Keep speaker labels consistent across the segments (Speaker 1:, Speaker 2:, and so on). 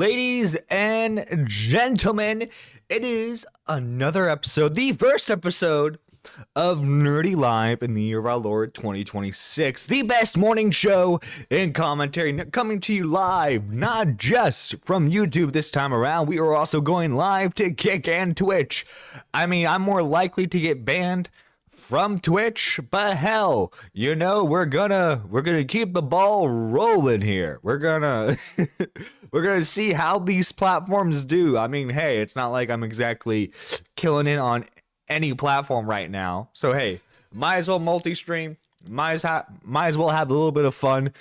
Speaker 1: Ladies and gentlemen, it is another episode, the first episode of Nerdy Live in the year of our Lord 2026, the best morning show in commentary, coming to you live, not just from YouTube this time around. We are also going live to Kick and Twitch. I mean, I'm more likely to get banned from Twitch, but hell, you know, we're gonna keep the ball rolling here. We're gonna see how these platforms do. I mean, hey, it's not like I'm exactly killing it on any platform right now, so hey, might as well multi-stream, might as well have a little bit of fun.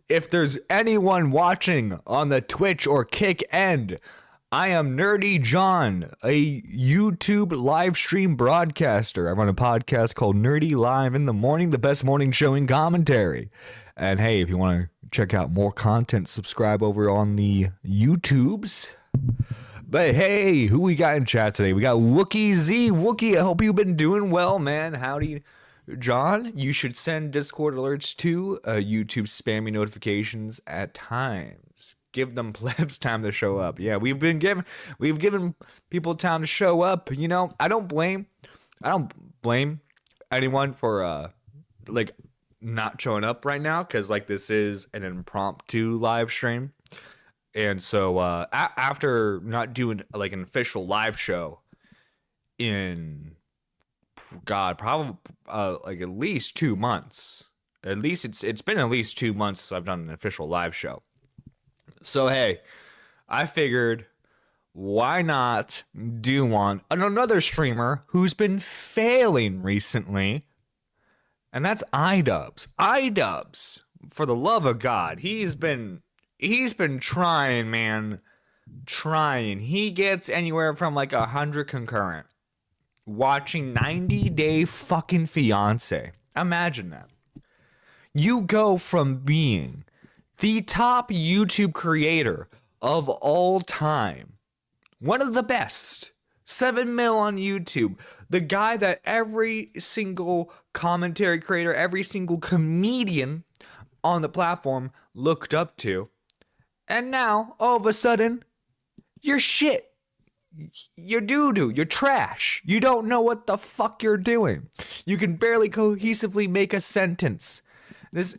Speaker 1: If there's anyone watching on the Twitch or Kick end, I am Nerdy John, a YouTube live stream broadcaster. I run a podcast called Nerdy Live in the Morning, the best morning show in commentary. And hey, if you want to check out more content, subscribe over on the YouTubes. But hey, who we got in chat today? We got Wookie Z. Wookie, I hope you've been doing well, man. Howdy. John, you should send Discord alerts to YouTube spammy notifications at times. Give them plebs time to show up. Yeah, we've given people time to show up. You know, I don't blame anyone for like not showing up right now, because like this is an impromptu live stream. And so after not doing like an official live show in probably like at least 2 months. At least it's been at least 2 months since I've done an official live show. So hey, I figured why not do one on another streamer who's been failing recently, and that's iDubbbz. iDubbbz, for the love of God, he's been trying, man, trying. He gets anywhere from like 100 concurrent watching 90 Day fucking Fiance. Imagine that. You go from being the top YouTube creator of all time, one of the best, 7 mil on YouTube, the guy that every single commentary creator, every single comedian on the platform looked up to, and now all of a sudden you're shit, you're doo-doo, you're trash, you don't know what the fuck you're doing, you can barely cohesively make a sentence. This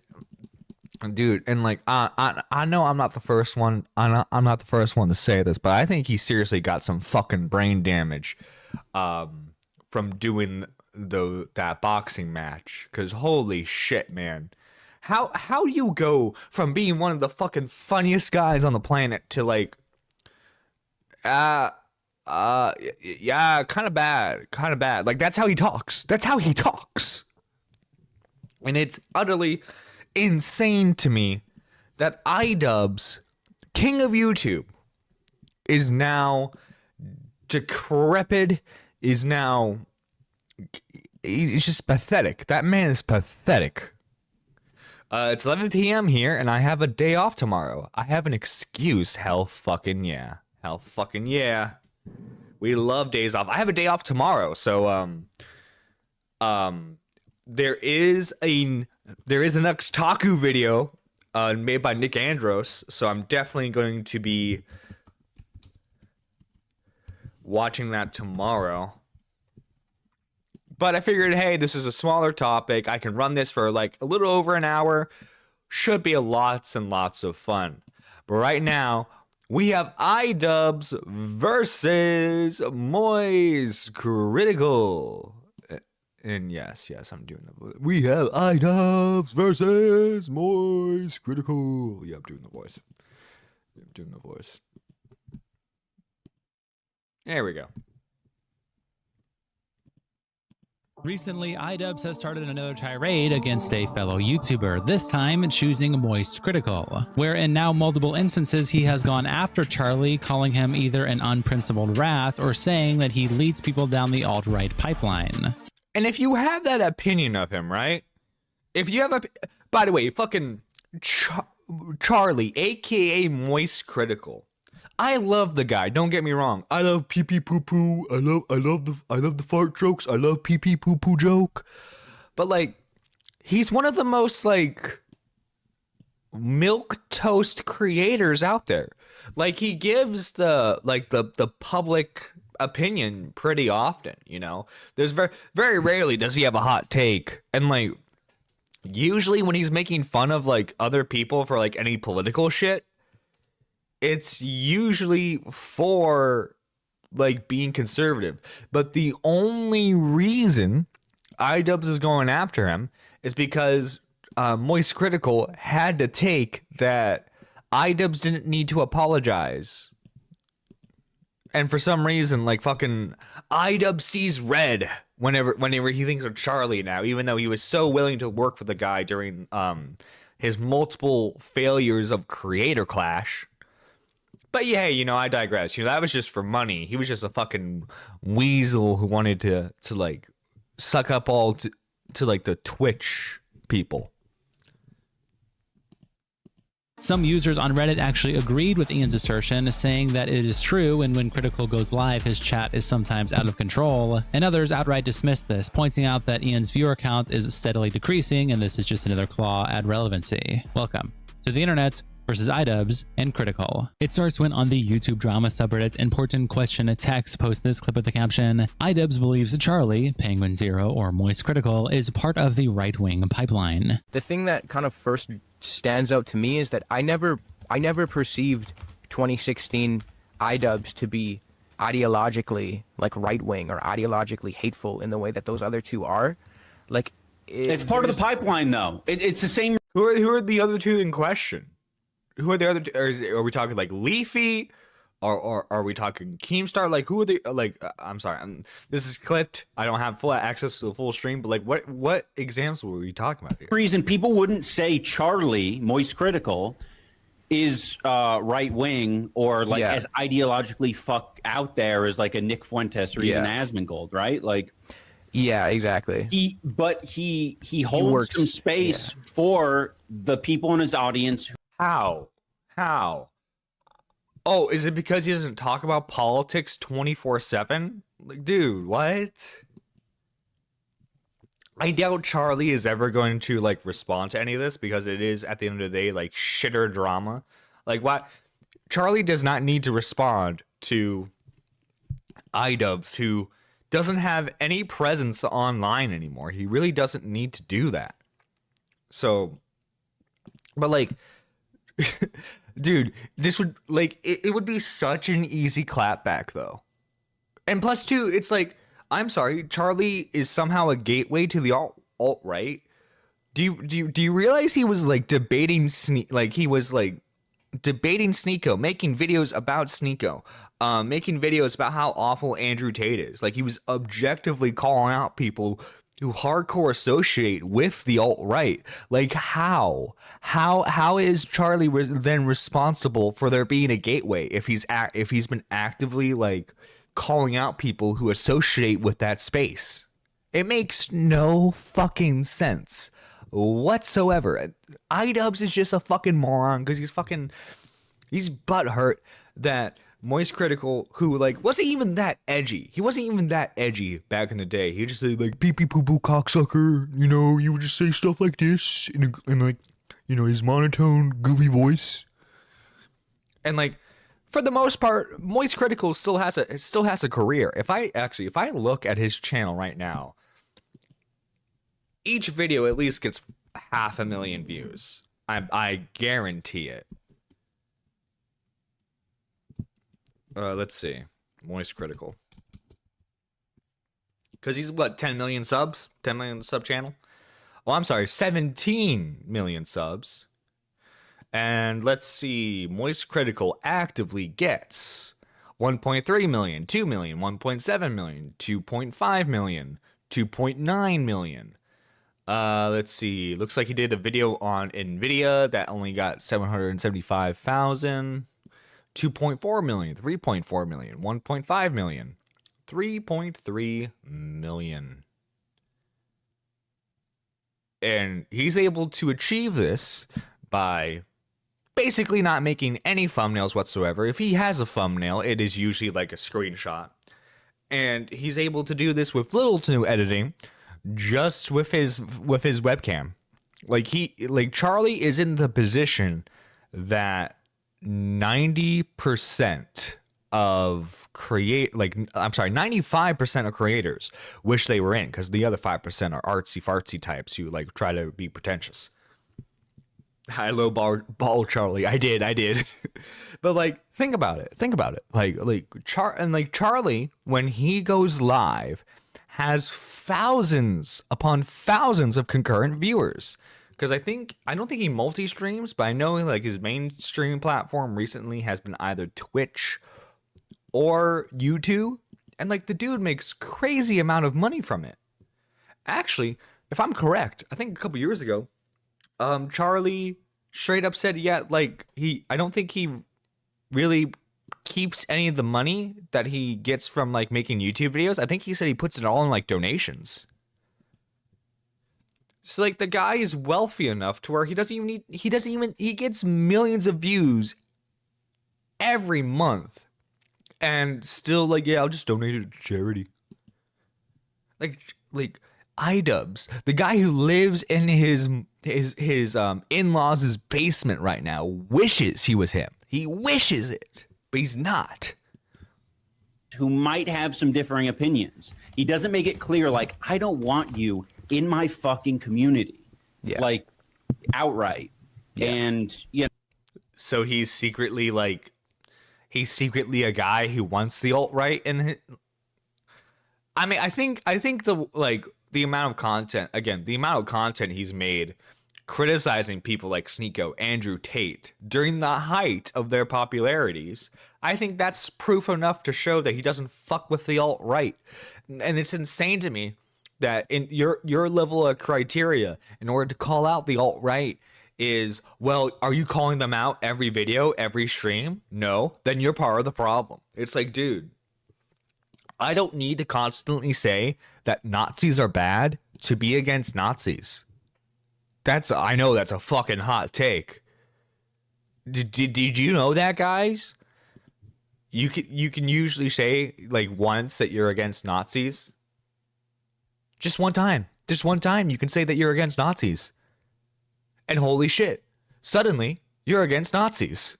Speaker 1: dude, and like I know I'm not the first one. I'm not the first one to say this, but I think he seriously got some fucking brain damage from doing that boxing match. Cause holy shit, man, how do you go from being one of the fucking funniest guys on the planet to like yeah, kind of bad. Like that's how he talks. And it's utterly insane to me that iDubbbz, king of YouTube, is now decrepit, is now, he's just pathetic. That man is pathetic. It's 11 p.m. here, and I have a day off tomorrow. I have an excuse. Hell fucking yeah. We love days off. I have a day off tomorrow, so there is an Taku video made by Nick Andros, so I'm definitely going to be watching that tomorrow. But I figured, hey, this is a smaller topic. I can run this for like a little over an hour. Should be lots and lots of fun. But right now, we have iDubbbz versus Moistcritical. And yes, I'm doing the voice. We have iDubbbz versus Moistcritical. Yeah, I'm doing the voice. There we go.
Speaker 2: Recently, iDubbbz has started another tirade against a fellow YouTuber, this time choosing Moistcritical, where in now multiple instances he has gone after Charlie, calling him either an unprincipled rat or saying that he leads people down the alt-right pipeline.
Speaker 1: And if you have that opinion of him, right? If you have by the way, fucking Charlie, aka Moistcritical. I love the guy. Don't get me wrong. I love pee pee poo poo. I love the fart jokes. I love pee pee poo poo joke. But like, he's one of the most like milk toast creators out there. Like he gives the public opinion pretty often, you know. There's very rarely does he have a hot take, and like usually when he's making fun of like other people for like any political shit, it's usually for like being conservative. But the only reason iDubbbz is going after him is because Moistcritical had to take that iDubbbz didn't need to apologize. And for some reason, like fucking iDubbbz sees red whenever he thinks of Charlie now, even though he was so willing to work for the guy during his multiple failures of Creator Clash. But yeah, you know, I digress. You know, that was just for money. He was just a fucking weasel who wanted to like suck up all to like the Twitch people.
Speaker 2: Some users on Reddit actually agreed with Ian's assertion, saying that it is true, and when Critical goes live, his chat is sometimes out of control, and others outright dismissed this, pointing out that Ian's viewer count is steadily decreasing, and this is just another claw at relevancy. Welcome to the internet versus iDubbbz and Critical. It starts when on the YouTube drama subreddit Important Question text post this clip with the caption, iDubbbz believes Charlie, Penguin Zero, or Moistcritical is part of the right-wing pipeline.
Speaker 3: The thing that kind of first stands out to me is that I never perceived 2016 iDubbbz to be ideologically like right-wing or ideologically hateful in the way that those other two are. Like
Speaker 4: it's part of the pipeline though. It's the same.
Speaker 1: Who are the other two in question? Who are the other two? Are we talking like Leafy? Or are we talking Keemstar? Like, who are they? Like, I'm sorry, this is clipped. I don't have full access to the full stream. But like, what examples were we talking about here?
Speaker 4: Reason people wouldn't say Charlie Moistcritical is right wing or like as ideologically fuck out there as like a Nick Fuentes or even Asmongold, right? Like,
Speaker 3: yeah, exactly.
Speaker 4: He holds some space for the people in his audience.
Speaker 1: How? Oh, is it because he doesn't talk about politics 24/7? Like, dude, what? I doubt Charlie is ever going to like respond to any of this because it is at the end of the day like shitter drama. Like, what? Charlie does not need to respond to iDubbbz, who doesn't have any presence online anymore. He really doesn't need to do that. So, but like, dude, this would like it would be such an easy clapback though. And plus two, it's like, I'm sorry, Charlie is somehow a gateway to the alt-right. Do you realize he was like debating debating Sneeko, making videos about Sneeko, making videos about how awful Andrew Tate is. Like, he was objectively calling out people who hardcore associate with the alt-right. Like, how is Charlie then responsible for there being a gateway if he's been actively like calling out people who associate with that space? It makes no fucking sense whatsoever. iDubbbz is just a fucking moron because he's butthurt that Moistcritical, who like wasn't even that edgy. He wasn't even that edgy back in the day. He would just say like pee pee poo poo cocksucker, you know, you would just say stuff like this in like, you know, his monotone, goofy voice. And like, for the most part, Moistcritical still has a career. If I look at his channel right now, each video at least gets 500,000 views. I guarantee it. Let's see. Moistcritical. Because he's what, 10 million subs? 10 million sub channel? Oh, I'm sorry, 17 million subs. And let's see, Moistcritical actively gets 1.3 million, 2 million, 1.7 million, 2.5 million, 2.9 million. Let's see. Looks like he did a video on Nvidia that only got 775,000. 2.4 million, 3.4 million, 1.5 million, 3.3 million. And he's able to achieve this by basically not making any thumbnails whatsoever. If he has a thumbnail, it is usually like a screenshot. And he's able to do this with little to no editing, just with his webcam. Like Charlie is in the position that 90% of 95% of creators wish they were in, because the other 5% are artsy fartsy types who like try to be pretentious. I low ball Charlie. I did. But like, think about it. Charlie, when he goes live, has thousands upon thousands of concurrent viewers. Because I don't think he multi-streams, but I know like his main streaming platform recently has been either Twitch or YouTube, and like the dude makes crazy amount of money from it. Actually, if I'm correct, I think a couple years ago, Charlie straight up said, yeah, like I don't think he really keeps any of the money that he gets from like making YouTube videos. I think he said he puts it all in like donations. So like the guy is wealthy enough to where he gets millions of views every month. And still like, yeah, I'll just donate it to charity. Like iDubbbz, the guy who lives in his in-laws' basement right now, wishes he was him. He wishes it, but he's not.
Speaker 4: Who might have some differing opinions. He doesn't make it clear, like, I don't want you in my fucking community.
Speaker 3: Yeah.
Speaker 4: Like, outright. Yeah. And, you know.
Speaker 1: So he's secretly a guy who wants the alt-right, and I mean, I think the amount of content he's made criticizing people like Sneeko, Andrew Tate during the height of their popularities, I think that's proof enough to show that he doesn't fuck with the alt-right. And it's insane to me that in your level of criteria in order to call out the alt-right is, well, are you calling them out every video, every stream? No, then you're part of the problem. It's like, dude, I don't need to constantly say that Nazis are bad to be against Nazis. I know that's a fucking hot take. Did you know that, guys? You can usually say like once that you're against Nazis. Just one time you can say that you're against Nazis. And holy shit, suddenly you're against Nazis.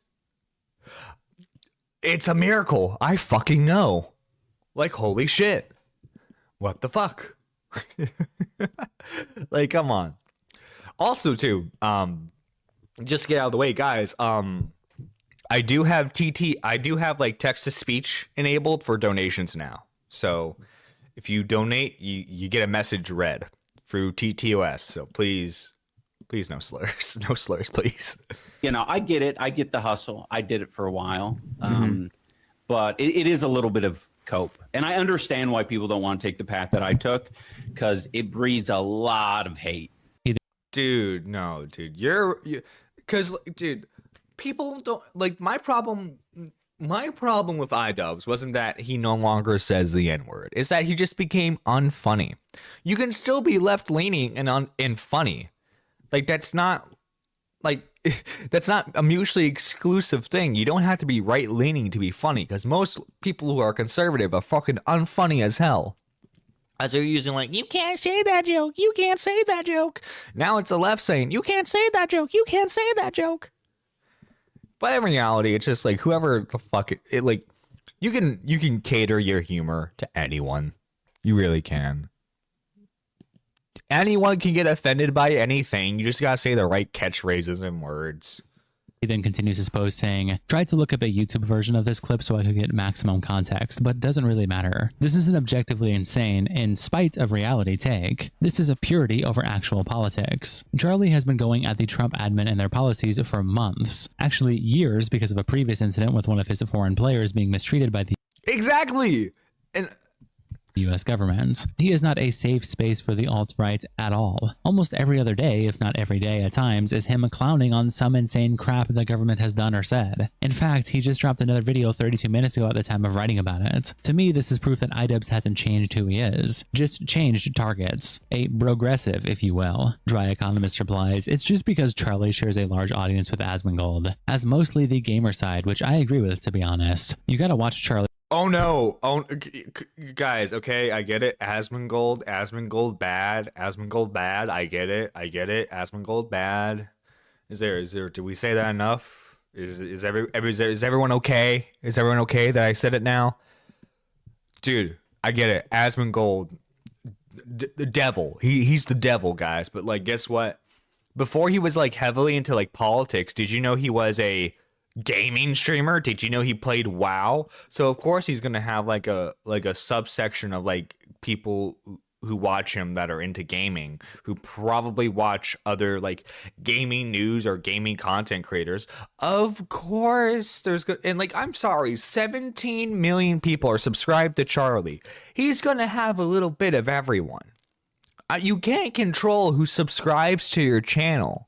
Speaker 1: It's a miracle. I fucking know. Like, holy shit. What the fuck? Like, come on. Also, too, just to get out of the way, guys, I do have like text to speech enabled for donations now. So if you donate, you get a message read through TTOS. So please no slurs. No slurs, please.
Speaker 4: You know, I get it. I get the hustle. I did it for a while. But it is a little bit of cope. And I understand why people don't want to take the path that I took, because it breeds a lot of hate.
Speaker 1: Dude, no, dude. Because, dude, people don't, like, my problem with iDubbbz wasn't that he no longer says the N-word. It's that he just became unfunny. You can still be left-leaning and funny. Like, that's not a mutually exclusive thing. You don't have to be right-leaning to be funny, because most people who are conservative are fucking unfunny as hell. As they're using like, you can't say that joke, you can't say that joke. Now it's the left saying, you can't say that joke, you can't say that joke. But in reality, it's just like whoever the fuck it like, you can cater your humor to anyone. You really can. Anyone can get offended by anything. You just gotta say the right catchphrases and words.
Speaker 2: He then continues his post saying, tried to look up a YouTube version of this clip so I could get maximum context, but it doesn't really matter. This isn't objectively insane in spite of reality take. This is a purity over actual politics. Charlie has been going at the Trump admin and their policies for months, actually years, because of a previous incident with one of his foreign players being mistreated by the
Speaker 1: exactly. And
Speaker 2: U.S. government. He is not a safe space for the alt-right at all. Almost every other day, if not every day at times, is him clowning on some insane crap the government has done or said. In fact, he just dropped another video 32 minutes ago at the time of writing about it. To me, this is proof that iDubbbz hasn't changed who he is, just changed targets. A progressive, if you will. Dry Economist replies, it's just because Charlie shares a large audience with Asmongold, as mostly the gamer side, which I agree with, to be honest. You gotta watch Charlie
Speaker 1: Oh no. Oh guys, okay, I get it. Asmongold, Asmongold bad, Asmongold bad. I get it. I get it. Asmongold bad. Is there did we say that enough? Is everyone okay? Is everyone okay that I said it now? Dude, I get it. Asmongold, the devil. He's the devil, guys. But like guess what? Before he was like heavily into like politics, did you know he was a gaming streamer? Did you know he played WoW? So of course he's gonna have like a subsection of like people who watch him that are into gaming, who probably watch other like gaming news or gaming content creators. Of course there's good, and like I'm sorry, 17 million people are subscribed to Charlie. He's gonna have a little bit of everyone. You can't control who subscribes to your channel.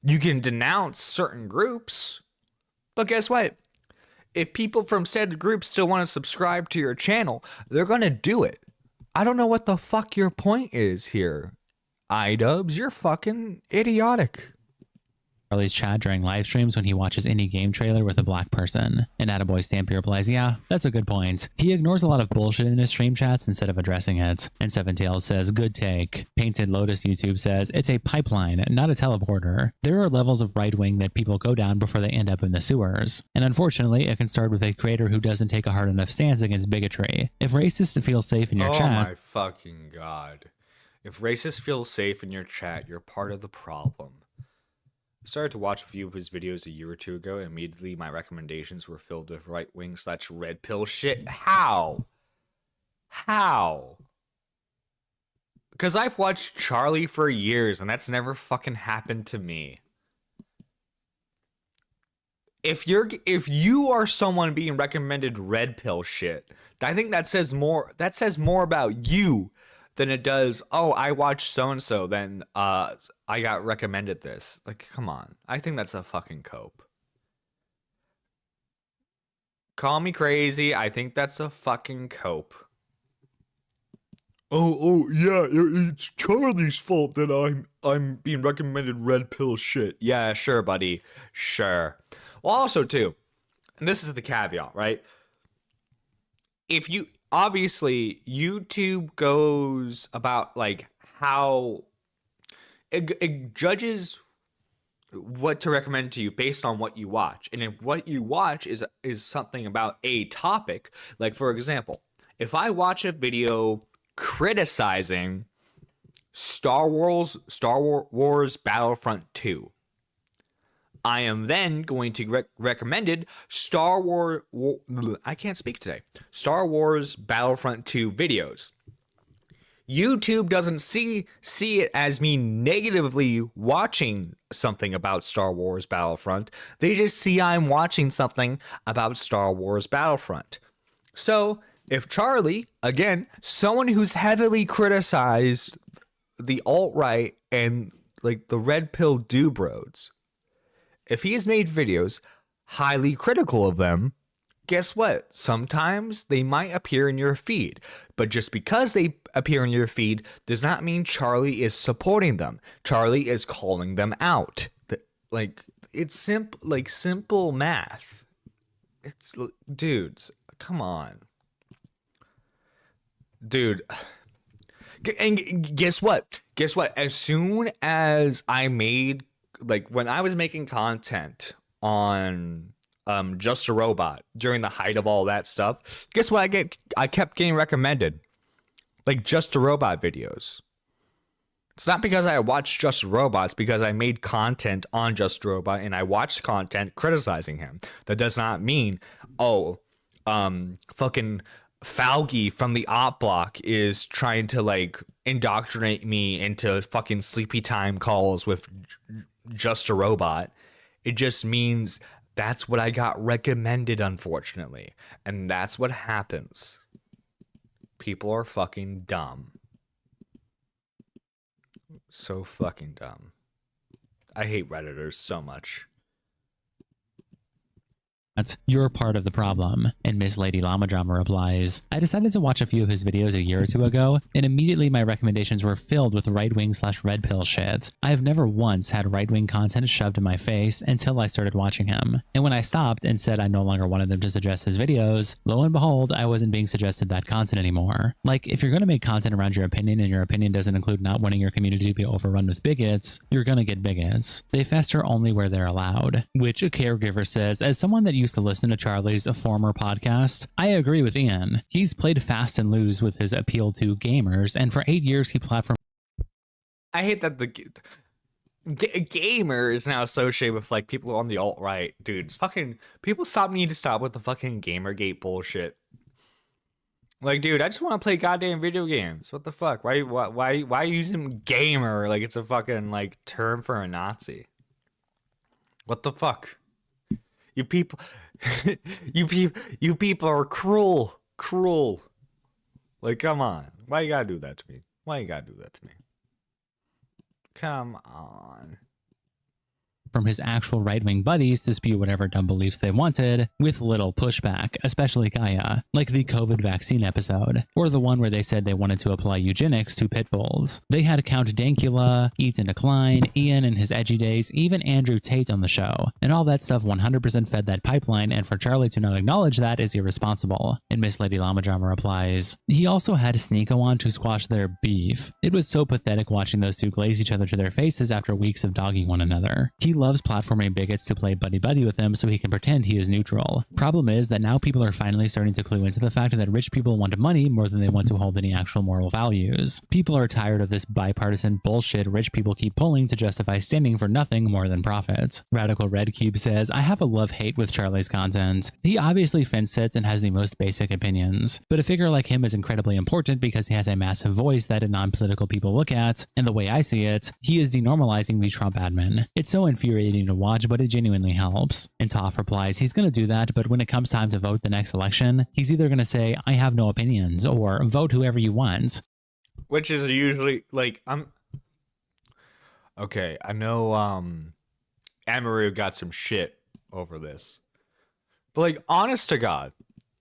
Speaker 1: You can denounce certain groups, but guess what? If people from said groups still want to subscribe to your channel, they're going to do it. I don't know what the fuck your point is here. iDubbbz, you're fucking idiotic.
Speaker 2: Charlie's chat during live streams when he watches any game trailer with a black person. And Attaboy Stampy replies, yeah, that's a good point. He ignores a lot of bullshit in his stream chats instead of addressing it. And Seven Tails says, good take. Painted Lotus YouTube says, it's a pipeline, not a teleporter. There are levels of right wing that people go down before they end up in the sewers. And unfortunately, it can start with a creator who doesn't take a hard enough stance against bigotry. If racists feel safe in your chat...
Speaker 1: Oh my fucking god. If racists feel safe in your chat, you're part of the problem. I started to watch a few of his videos a year or two ago, and immediately my recommendations were filled with right-wing / red pill shit. How? How? Because I've watched Charlie for years, and that's never fucking happened to me. If you are someone being recommended red pill shit, I think that says more about you than it does, oh, I watched so-and-so, then I got recommended this. Like, come on. I think that's a fucking cope. Call me crazy. I think that's a fucking cope. Oh, yeah, it's Charlie's fault that I'm being recommended red pill shit. Yeah, sure, buddy. Sure. Well, also, too, and this is the caveat, right? If you... Obviously, YouTube goes about, like, how... It judges what to recommend to you based on what you watch. And if what you watch is something about a topic, like, for example, if I watch a video criticizing Star Wars Battlefront 2, I am then going to recommended Star Wars Battlefront 2 videos. YouTube doesn't see it as me negatively watching something about Star Wars Battlefront. They just see I'm watching something about Star Wars Battlefront. So, if Charlie, again, someone who's heavily criticized the alt-right and like the red pill do-bros, if he has made videos highly critical of them, guess what? Sometimes they might appear in your feed. But just because they appear in your feed does not mean Charlie is supporting them. Charlie is calling them out. Like, it's simple math. It's, dudes, come on. Dude. And guess what? As soon as I made, like, when I was making content on Just a Robot during the height of all that stuff, guess what? I kept getting recommended, like, Just a Robot videos. It's not because I watched Just a Robot, it's because I made content on Just a Robot and I watched content criticizing him. That does not mean, fucking Fauci from the Op Block is trying to, like, indoctrinate me into fucking sleepy time calls with Just a Robot. It just means that's what I got recommended, unfortunately. And that's what happens. People are fucking dumb. So fucking dumb. I hate Redditors so much.
Speaker 2: You're part of the problem. And Miss Lady Llama Drama replies, I decided to watch a few of his videos a year or two ago, and immediately my recommendations were filled with right-wing/red pill shit. I have never once had right-wing content shoved in my face until I started watching him. And when I stopped and said I no longer wanted them to suggest his videos, lo and behold, I wasn't being suggested that content anymore. Like, if you're gonna make content around your opinion and your opinion doesn't include not wanting your community to be overrun with bigots, you're gonna get bigots. They fester only where they're allowed. Which a caregiver says, as someone that used to listen to Charlie's former podcast, I agree with Ian. He's played fast and loose with his appeal to gamers, and for 8 years he platformed.
Speaker 1: I hate that the gamer is now associated with like people on the alt-right. Dude, it's fucking people need to stop with the fucking Gamergate bullshit. Like, dude, I just want to play goddamn video games. What the fuck? Why using gamer like it's a fucking like term for a Nazi? What the fuck? You people you people are cruel. Like, come on. Why you gotta do that to me? Come on.
Speaker 2: From his actual right-wing buddies to spew whatever dumb beliefs they wanted, with little pushback, especially Gaia, like the COVID vaccine episode, or the one where they said they wanted to apply eugenics to pit bulls. They had Count Dankula, Eat and Decline, Ian in his edgy days, even Andrew Tate on the show, and all that stuff 100% fed that pipeline, and for Charlie to not acknowledge that is irresponsible. And Miss Lady Llama Drama replies, he also had Sneeko on to squash their beef. It was so pathetic watching those two glaze each other to their faces after weeks of dogging one another. He loves platforming bigots to play buddy-buddy with them so he can pretend he is neutral. Problem is that now people are finally starting to clue into the fact that rich people want money more than they want to hold any actual moral values. People are tired of this bipartisan bullshit rich people keep pulling to justify standing for nothing more than profit. Radical Red Cube says, I have a love-hate with Charlie's content. He obviously fence sits and has the most basic opinions, but a figure like him is incredibly important because he has a massive voice that non-political people look at, and the way I see it, he is denormalizing the Trump admin. It's so infuriating to watch, but it genuinely helps. And Toph replies, he's gonna do that, but when it comes time to vote the next election, he's either gonna say, I have no opinions, or vote whoever you want.
Speaker 1: Which is usually, like, okay, I know, Amaru got some shit over this. But, like, honest to God,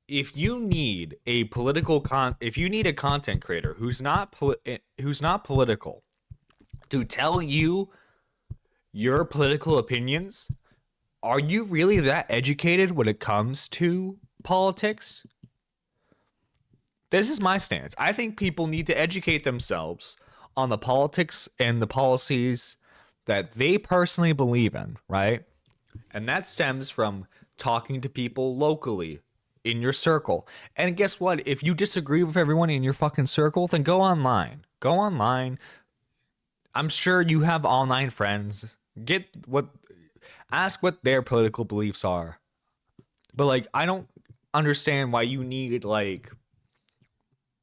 Speaker 1: if you need a content creator who's not political to tell you your political opinions, are you really that educated when it comes to politics? This is my stance. I think people need to educate themselves on the politics and the policies that they personally believe in, right? And that stems from talking to people locally in your circle. And guess what? If you disagree with everyone in your fucking circle, then go online. I'm sure you have online friends. Ask what their political beliefs are. But like, I don't understand why you need like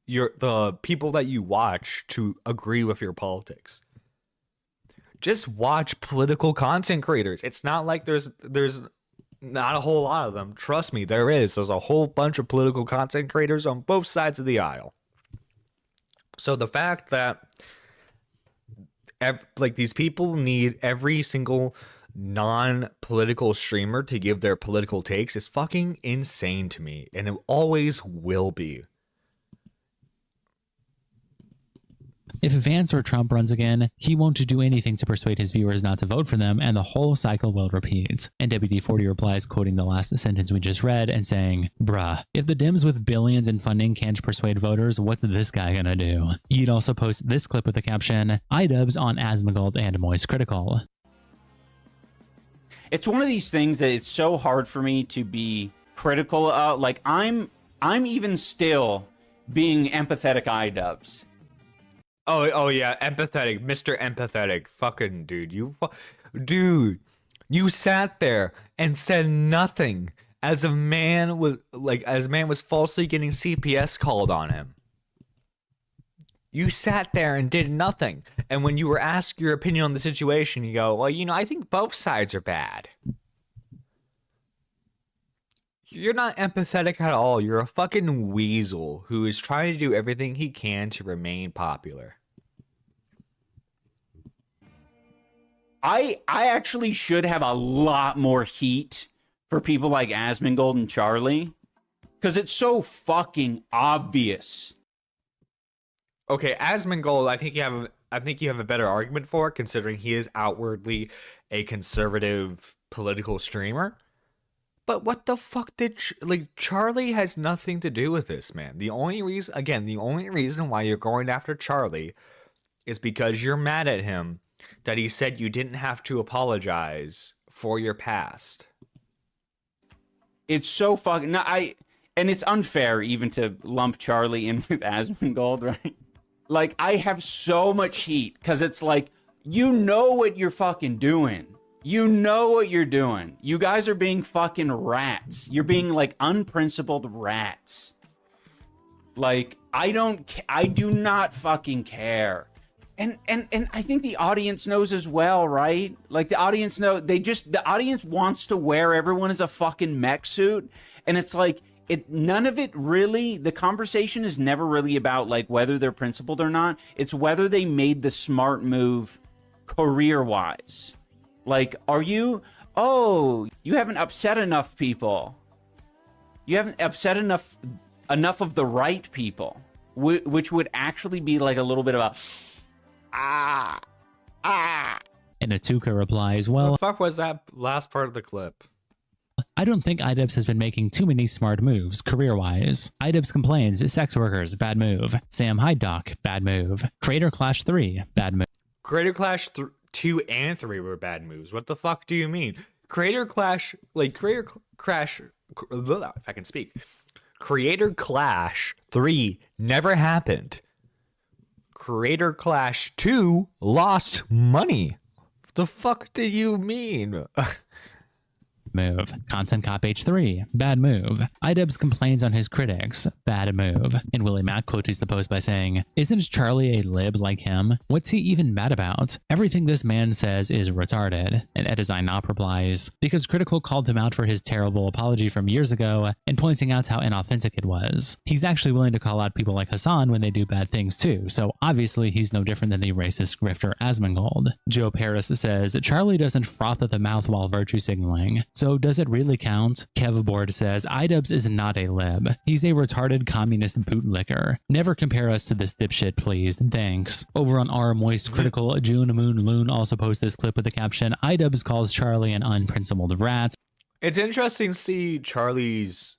Speaker 1: the people that you watch to agree with your politics. Just watch political content creators. It's not like there's not a whole lot of them. Trust me, there's a whole bunch of political content creators on both sides of the aisle. So the fact that like these people need every single non-political streamer to give their political takes is fucking insane to me, and it always will be.
Speaker 2: If Vance or Trump runs again, he won't do anything to persuade his viewers not to vote for them, and the whole cycle will repeat. And WD-40 replies, quoting the last sentence we just read and saying, bruh, if the Dems with billions in funding can't persuade voters, what's this guy gonna do? You'd also post this clip with the caption, iDubbbz on Asmongold and Moistcritical.
Speaker 4: It's one of these things that it's so hard for me to be critical of. Like, I'm even still being empathetic iDubbbz.
Speaker 1: Oh yeah, empathetic, Mr. Empathetic. Fucking dude, you sat there and said nothing as a man was falsely getting CPS called on him. You sat there and did nothing. And when you were asked your opinion on the situation, you go, well, I think both sides are bad. You're not empathetic at all. You're a fucking weasel who is trying to do everything he can to remain popular.
Speaker 4: I actually should have a lot more heat for people like Asmongold and Charlie, because it's so fucking obvious.
Speaker 1: Okay, Asmongold, I think you have a better argument for it, considering he is outwardly a conservative political streamer. But what the fuck did Charlie has nothing to do with this, man. The only reason why you're going after Charlie is because you're mad at him that he said you didn't have to apologize for your past.
Speaker 4: It's so fucking and it's unfair even to lump Charlie in with Asmongold, right? Like, I have so much heat because it's like, you know what you're fucking doing. You know what you're doing. You guys are being fucking rats. You're being like unprincipled rats. Like, I do not fucking care. And I think the audience knows as well, right? Like, the audience the audience wants to wear everyone as a fucking mech suit. And it's like, none of it really, the conversation is never really about like whether they're principled or not. It's whether they made the smart move career-wise. Like, you haven't upset enough people. You haven't upset enough of the right people, which would actually be like a little bit of a,
Speaker 2: And Atuka replies, well,
Speaker 1: What the fuck was that last part of the clip?
Speaker 2: I don't think iDubbbz has been making too many smart moves, career-wise. iDubbbz complains, sex workers, bad move. Sam Hyde Doc, bad move. Creator Clash 3, bad move.
Speaker 1: Creator Clash 2 and 3 were bad moves. What the fuck do you mean? Creator Clash, if I can speak. Creator Clash 3 never happened. Creator Clash 2 lost money. What the fuck do you mean?
Speaker 2: Move. Content Cop H3, bad move. iDubbbz complains on his critics, bad move. And Willie Mack quotes the post by saying, isn't Charlie a lib like him? What's he even mad about? Everything this man says is retarded. And EdDesignOp replies, because Critical called him out for his terrible apology from years ago and pointing out how inauthentic it was. He's actually willing to call out people like Hasan when they do bad things too, so obviously he's no different than the racist grifter Asmongold. Joe Paris says, Charlie doesn't froth at the mouth while virtue signaling. So does it really count? Kevboard says, iDubbbz is not a lib. He's a retarded communist bootlicker. Never compare us to this dipshit, please. Thanks. Over on our Moistcritical, June Moon Loon also posts this clip with the caption, iDubbbz calls Charlie an unprincipled rat.
Speaker 1: It's interesting to see Charlie's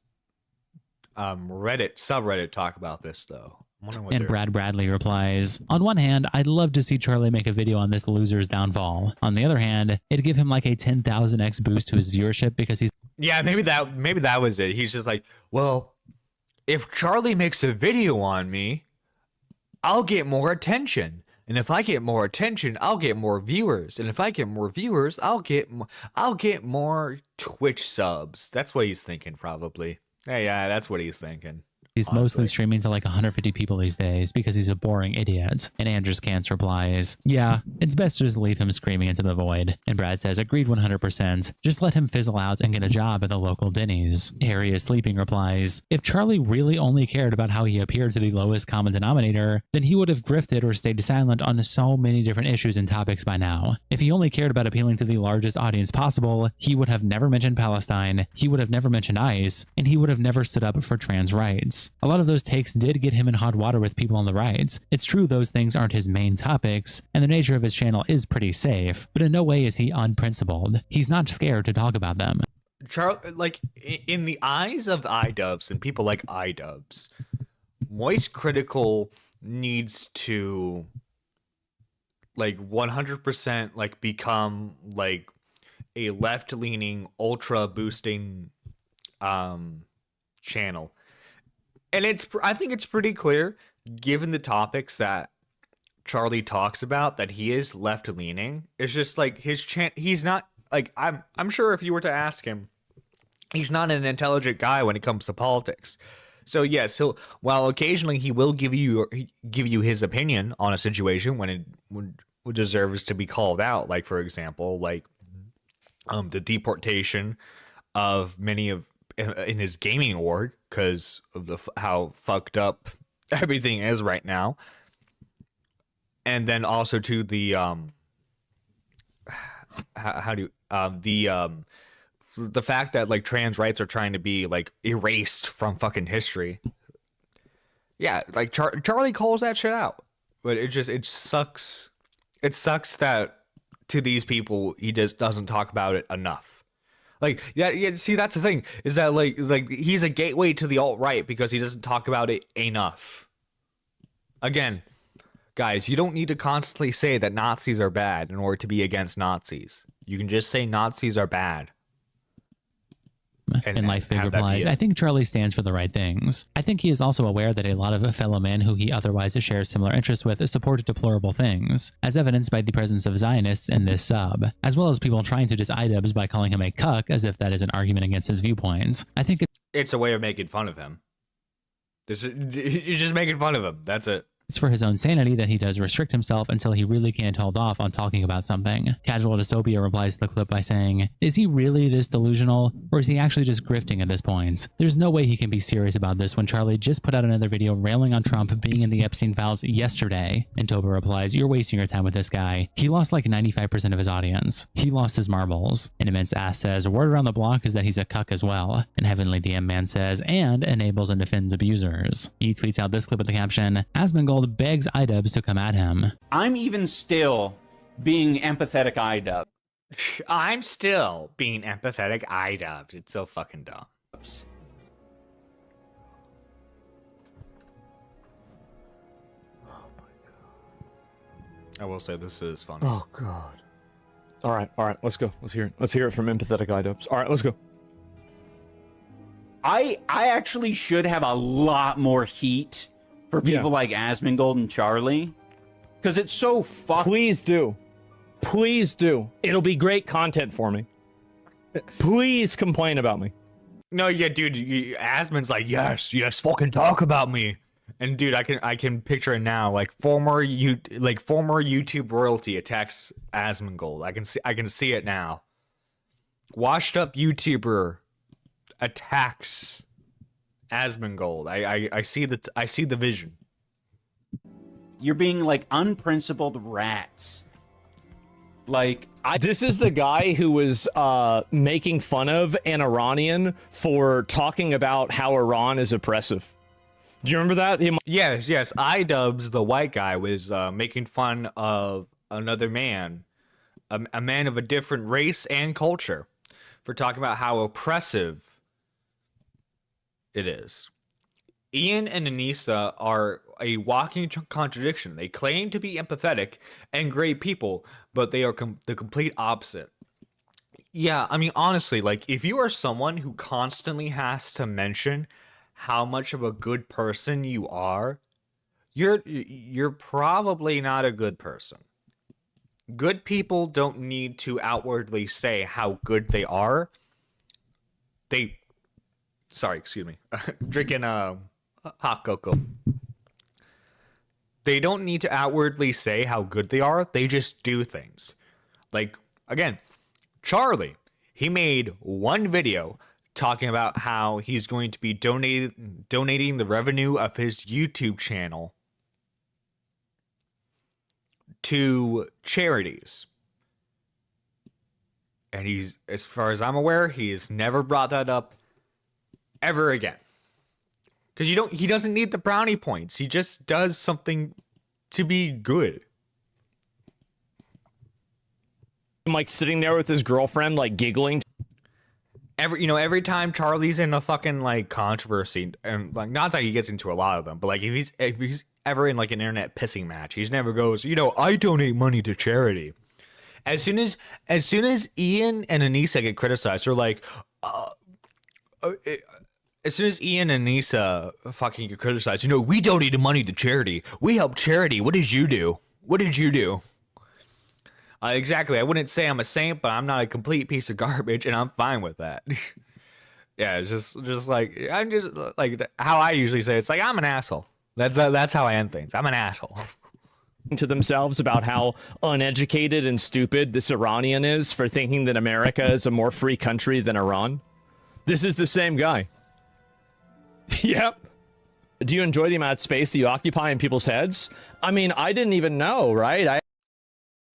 Speaker 1: subreddit talk about this, though.
Speaker 2: And Brad Bradley replies, on one hand, I'd love to see Charlie make a video on this loser's downfall. On the other hand, it'd give him like a 10,000x boost to his viewership because he's...
Speaker 1: Yeah, maybe that was it. He's just like, well, if Charlie makes a video on me, I'll get more attention. And if I get more attention, I'll get more viewers. And if I get more viewers, I'll get more Twitch subs. That's what he's thinking, probably. Yeah, that's what he's thinking.
Speaker 2: He's mostly streaming to like 150 people these days because he's a boring idiot. And Andrews Kantz replies, yeah, it's best to just leave him screaming into the void. And Brad says, agreed 100%. Just let him fizzle out and get a job at the local Denny's. Harry is sleeping replies, if Charlie really only cared about how he appeared to the lowest common denominator, then he would have grifted or stayed silent on so many different issues and topics by now. If he only cared about appealing to the largest audience possible, he would have never mentioned Palestine, he would have never mentioned ICE, and he would have never stood up for trans rights. A lot of those takes did get him in hot water with people on the right. It's true those things aren't his main topics, and the nature of his channel is pretty safe, but in no way is he unprincipled. He's not scared to talk about them.
Speaker 1: Like, in the eyes of iDubbbz and people like iDubbbz, Moistcritical needs to, like, 100%, like, become, like, a left-leaning, ultra-boosting channel. And I think it's pretty clear, given the topics that Charlie talks about, that he is left-leaning. It's just like he's not, like, I'm sure if you were to ask him, he's not an intelligent guy when it comes to politics. So yes, while occasionally he will give you his opinion on a situation when it deserves to be called out, like for example, like the deportation of many of in his gaming org because of how fucked up everything is right now, and then also to the the fact that like trans rights are trying to be like erased from fucking history. Yeah, like Charlie calls that shit out, but it sucks. It sucks that to these people he just doesn't talk about it enough. Like yeah. See, that's the thing, is that like he's a gateway to the alt-right because he doesn't talk about it enough. Again, guys, you don't need to constantly say that Nazis are bad in order to be against Nazis. You can just say Nazis are bad.
Speaker 2: And Lifefig replies, I think Charlie stands for the right things. I think he is also aware that a lot of fellow men who he otherwise shares similar interests with support deplorable things, as evidenced by the presence of Zionists in this sub, as well as people trying to diss iDubbbz by calling him a cuck as if that is an argument against his viewpoints. I think
Speaker 1: it's a way of making fun of him. You're just making fun of him. That's it.
Speaker 2: It's for his own sanity that he does restrict himself until he really can't hold off on talking about something. Casual Dystopia replies to the clip by saying, is he really this delusional, or is he actually just grifting at this point? There's no way he can be serious about this when Charlie just put out another video railing on Trump being in the Epstein files yesterday. And Toba replies, you're wasting your time with this guy. He lost like 95% of his audience. He lost his marbles. An immense ass says, word around the block is that he's a cuck as well. And Heavenly DM Man says, and enables and defends abusers. He tweets out this clip with the caption, Asmongold begs iDubbbz to come at him.
Speaker 4: I'm even still being empathetic iDubbbz.
Speaker 1: I'm still being empathetic iDubbbz. It's so fucking dumb. I will say this is funny.
Speaker 5: Oh god. All right, let's go. Let's hear it. Let's hear it from empathetic iDubbbz. All right, let's go.
Speaker 4: I actually should have a lot more heat for people like Asmongold and Charlie, because it's so fucked.
Speaker 5: Please do. Please do. It'll be great content for me. Please complain about me.
Speaker 1: No, yeah, dude. Asmon's like, yes, fucking talk about me. And dude, I can picture it now. Like former YouTube royalty attacks Asmongold. I can see it now. Washed up YouTuber attacks Asmongold. I see the vision.
Speaker 4: You're being like unprincipled rats. Like
Speaker 5: this is the guy who was making fun of an Iranian for talking about how Iran is oppressive. Do you remember that?
Speaker 1: Yes. iDubbbz, the white guy, was making fun of another man, a man of a different race and culture, for talking about how oppressive it is. Ian and Anissa are a walking contradiction. They claim to be empathetic and great people, but they are the complete opposite. Yeah, I mean, honestly, like, if you are someone who constantly has to mention how much of a good person you are, you're probably not a good person. Good people don't need to outwardly say how good they are. Sorry, excuse me. Drinking hot cocoa. They don't need to outwardly say how good they are. They just do things. Like, again, Charlie, he made one video talking about how he's going to be donating the revenue of his YouTube channel to charities. And he's, as far as I'm aware, he's never brought that up ever again. Because he doesn't need the brownie points. He just does something to be good.
Speaker 5: I'm like sitting there with his girlfriend, like giggling.
Speaker 1: Every time Charlie's in a fucking like controversy, and like, not that he gets into a lot of them, but like if he's ever in like an internet pissing match, he never goes, I donate money to charity. As soon as Ian and Anissa get criticized, they're like, as soon as Ian and Anissa fucking get criticized, we donated money to charity. We helped charity. What did you do? Exactly. I wouldn't say I'm a saint, but I'm not a complete piece of garbage, and I'm fine with that. Yeah, it's just like, I'm just like how I usually say it. It's like, I'm an asshole. That's how I end things. I'm an asshole.
Speaker 5: To themselves about how uneducated and stupid this Iranian is for thinking that America is a more free country than Iran. This is the same guy. Yep. Do you enjoy the amount of space that you occupy in people's heads? I mean, I didn't even know, right?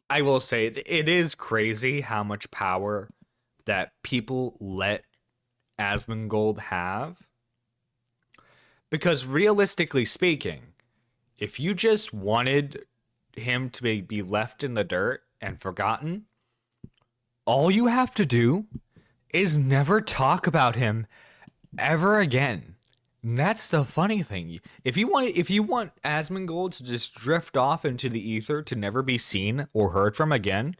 Speaker 1: I will say it is crazy how much power that people let Asmongold have. Because realistically speaking, if you just wanted him to be left in the dirt and forgotten, all you have to do is never talk about him ever again. And that's the funny thing. If you want Asmongold to just drift off into the ether to never be seen or heard from again,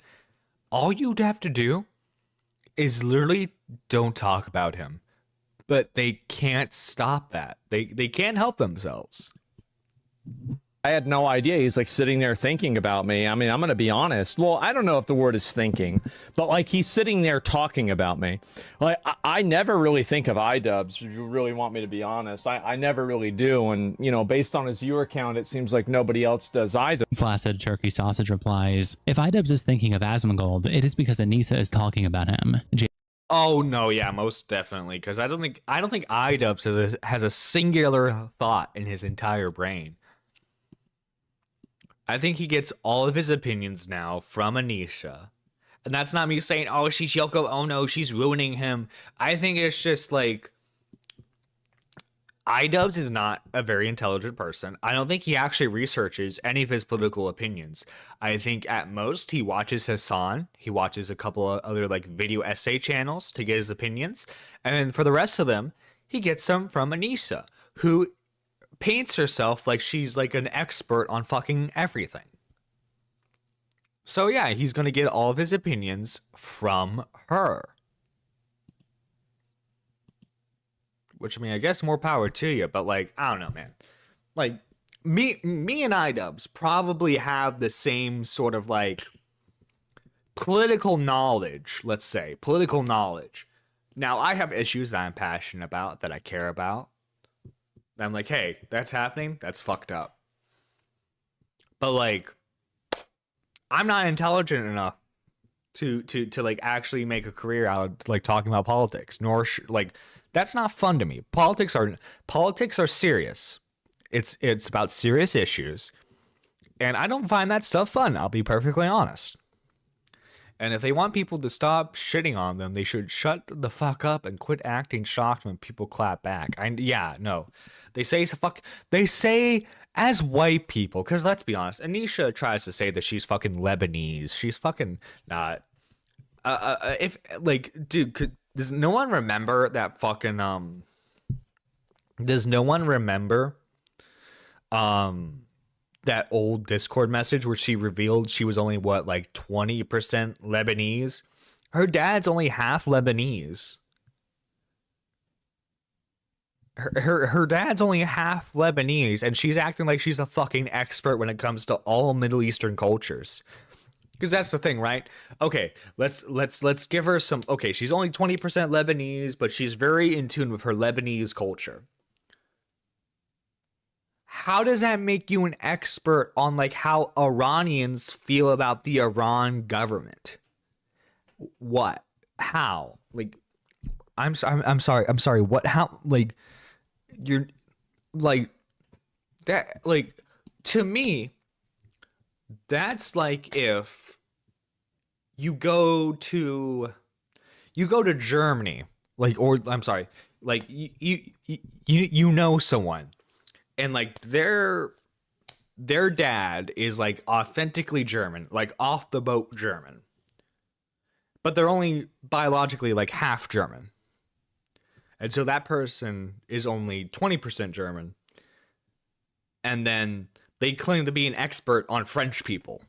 Speaker 1: all you'd have to do is literally don't talk about him. But they can't stop that. They can't help themselves.
Speaker 5: I had no idea he's like sitting there thinking about me. I mean, I'm going to be honest. Well, I don't know if the word is thinking, but like he's sitting there talking about me. Like I never really think of iDubbbz. If you really want me to be honest, I never really do. And, you know, based on his viewer count, it seems like nobody else does either.
Speaker 2: Flaccid Turkey Sausage replies, if iDubbbz is thinking of Asmongold, it is because Anissa is talking about him.
Speaker 1: Oh no, yeah, most definitely. Because I don't think iDubbbz has a singular thought in his entire brain. I think he gets all of his opinions now from Anisha. And that's not me saying, oh, she's Yoko, oh no, she's ruining him. I think it's just like, iDubbbz is not a very intelligent person. I don't think he actually researches any of his political opinions. I think at most he watches Hasan. He watches a couple of other like video essay channels to get his opinions. And then for the rest of them, he gets them from Anisha, who paints herself like she's like an expert on fucking everything. So yeah, he's going to get all of his opinions from her. Which, I mean, I guess more power to you, but like, I don't know, man. Like, me and iDubbbz probably have the same sort of like political knowledge, let's say. Political knowledge. Now, I have issues that I'm passionate about, that I care about. I'm like, hey, that's happening. That's fucked up. But like, I'm not intelligent enough to like actually make a career out of like talking about politics. Nor like, that's not fun to me. Politics are serious. It's about serious issues, and I don't find that stuff fun. I'll be perfectly honest. And if they want people to stop shitting on them, they should shut the fuck up and quit acting shocked when people clap back. They say as white people, because let's be honest, Anisha tries to say that she's fucking Lebanese. She's fucking not. If like, dude, does no one remember that fucking Does no one remember that old Discord message where she revealed she was only what, like 20% Lebanese? Her dad's only half Lebanese. Her dad's only half Lebanese, and she's acting like she's a fucking expert when it comes to all Middle Eastern cultures. Because that's the thing, right? Okay, let's give her some. Okay, she's only 20% Lebanese, but she's very in tune with her Lebanese culture. How does that make you an expert on like how Iranians feel about the Iran government? What? How? Like, I'm sorry. What? How? Like, you're like that. Like, to me, that's like if you go to Germany, like, or I'm sorry, like you know someone, and like their dad is like authentically German, like off the boat German, but they're only biologically like half German. And so that person is only 20% German. And then they claim to be an expert on French people.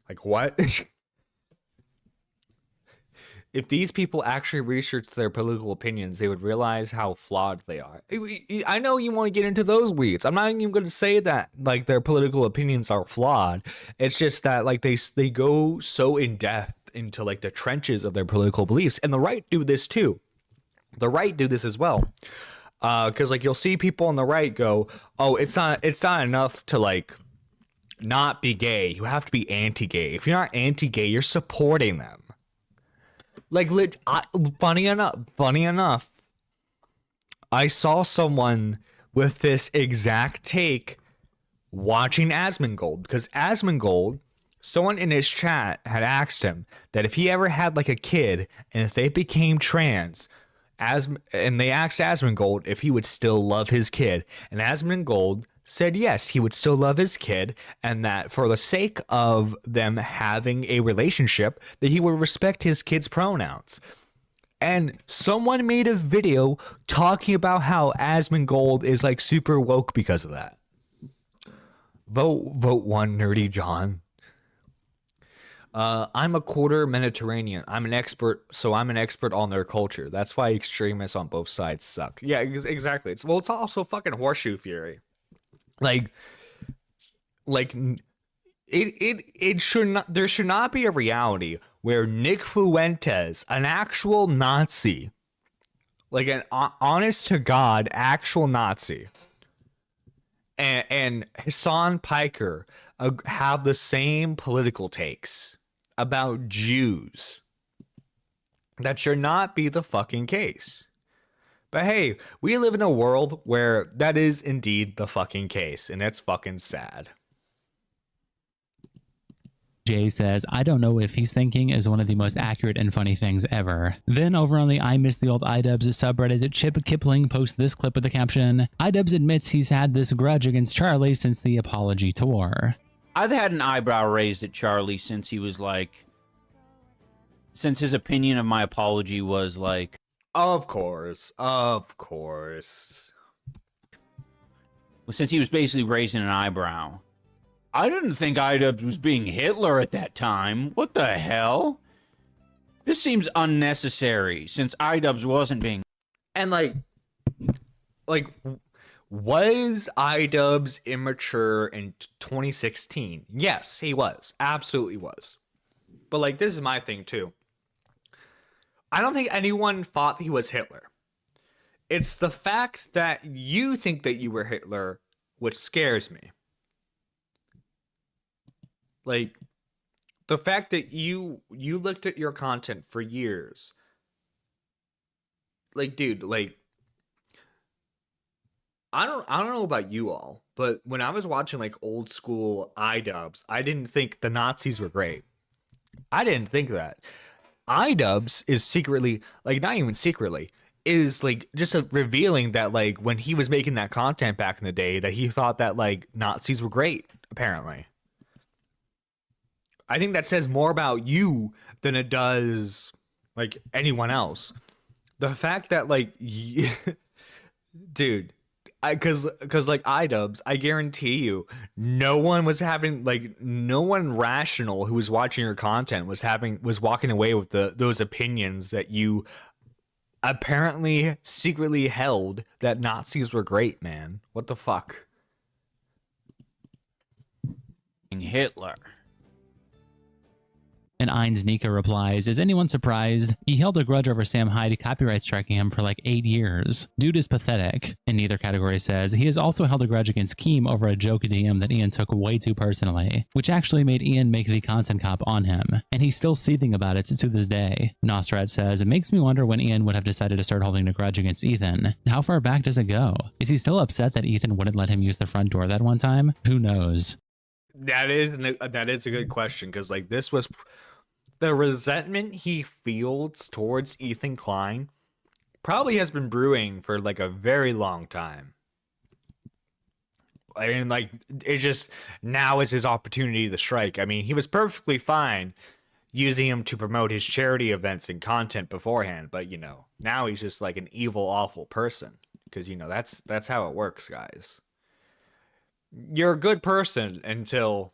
Speaker 1: Like, what? If these people actually researched their political opinions, they would realize how flawed they are. I know you want to get into those weeds. I'm not even going to say that like their political opinions are flawed. It's just that like they go so in depth into like the trenches of their political beliefs, and the right do this too. The right do this as well. Because like you'll see people on the right go, oh, it's not enough to like not be gay. You have to be anti-gay. If you're not anti-gay, you're supporting them. Like, funny enough, I saw someone with this exact take watching Asmongold, because Asmongold someone in his chat had asked him that if he ever had like a kid and if they became trans, and they asked Asmongold if he would still love his kid, and Asmongold said yes, he would still love his kid, and that for the sake of them having a relationship, that he would respect his kid's pronouns. And someone made a video talking about how Asmongold is like super woke because of that. Vote one, Nerdy John. I'm a quarter Mediterranean. I'm an expert on their culture. That's why extremists on both sides suck. Yeah, exactly. It's also fucking horseshoe theory. Like it should not. There should not be a reality where Nick Fuentes, an actual Nazi, like an honest to God actual Nazi, and Hasan Piker have the same political takes about Jews. That should not be the fucking case. But hey, we live in a world where that is indeed the fucking case, and it's fucking sad.
Speaker 2: Jay says, I don't know if he's thinking is one of the most accurate and funny things ever. Then over on the I Miss the Old iDubbbz subreddit, Chip Kipling posts this clip with the caption, iDubbbz admits he's had this grudge against Charlie since the apology tour.
Speaker 4: I've had an eyebrow raised at Charlie since he was like, since his opinion of my apology was like,
Speaker 1: Of course.
Speaker 4: Since he was basically raising an eyebrow. I didn't think iDubbbz was being Hitler at that time. What the hell? This seems unnecessary since iDubbbz wasn't being...
Speaker 1: And like, was iDubbbz immature in 2016? Yes, he was. Absolutely was. But like, this is my thing too. I don't think anyone thought he was Hitler. It's the fact that you think that you were Hitler which scares me. Like, the fact that you looked at your content for years. Like, dude, like, I don't know about you all, but when I was watching like old school iDubbbz, I didn't think the Nazis were great. I didn't think that. iDubbbz is secretly, like, not even secretly, is like just revealing that like when he was making that content back in the day that he thought that like Nazis were great, apparently. I think that says more about you than it does like anyone else. The fact that like dude, because like iDubbbz, I guarantee you no one rational who was watching your content was walking away with those opinions that you apparently secretly held that Nazis were great, man. What the fuck?
Speaker 4: Hitler.
Speaker 2: And Ein's Nika replies, is anyone surprised? He held a grudge over Sam Hyde copyright striking him for like 8 years. Dude is pathetic. And neither category says he has also held a grudge against Keem over a joke DM that Ian took way too personally, which actually made Ian make the content cop on him. And he's still seething about it to this day. Nosrat says, it makes me wonder when Ian would have decided to start holding a grudge against Ethan. How far back does it go? Is he still upset that Ethan wouldn't let him use the front door that one time? Who knows?
Speaker 1: That is a good question, because like this was the resentment he feels towards Ethan Klein probably has been brewing for like a very long time. I mean, like, it just now is his opportunity to strike. I mean, he was perfectly fine using him to promote his charity events and content beforehand, but you know, now he's just like an evil, awful person, because you know that's how it works, guys. You're a good person until,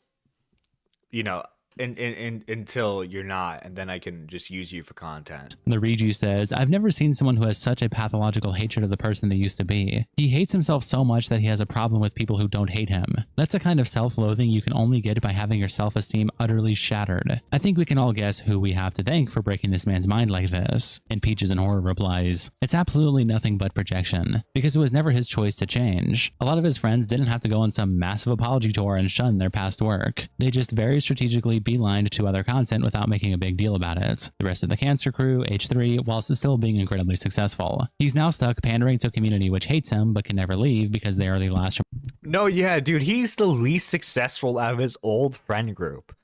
Speaker 1: you know, until you're not, and then I can just use you for content.
Speaker 2: The Regi says, I've never seen someone who has such a pathological hatred of the person they used to be. He hates himself so much that he has a problem with people who don't hate him. That's a kind of self-loathing you can only get by having your self-esteem utterly shattered. I think we can all guess who we have to thank for breaking this man's mind like this. And Peaches in Horror replies, it's absolutely nothing but projection, because it was never his choice to change. A lot of his friends didn't have to go on some massive apology tour and shun their past work. They just very strategically beelined to other content without making a big deal about it. The rest of the Cancer Crew, H3, whilst still being incredibly successful. He's now stuck pandering to a community which hates him but can never leave because they are the last.
Speaker 1: No, yeah, dude, he's the least successful out of his old friend group.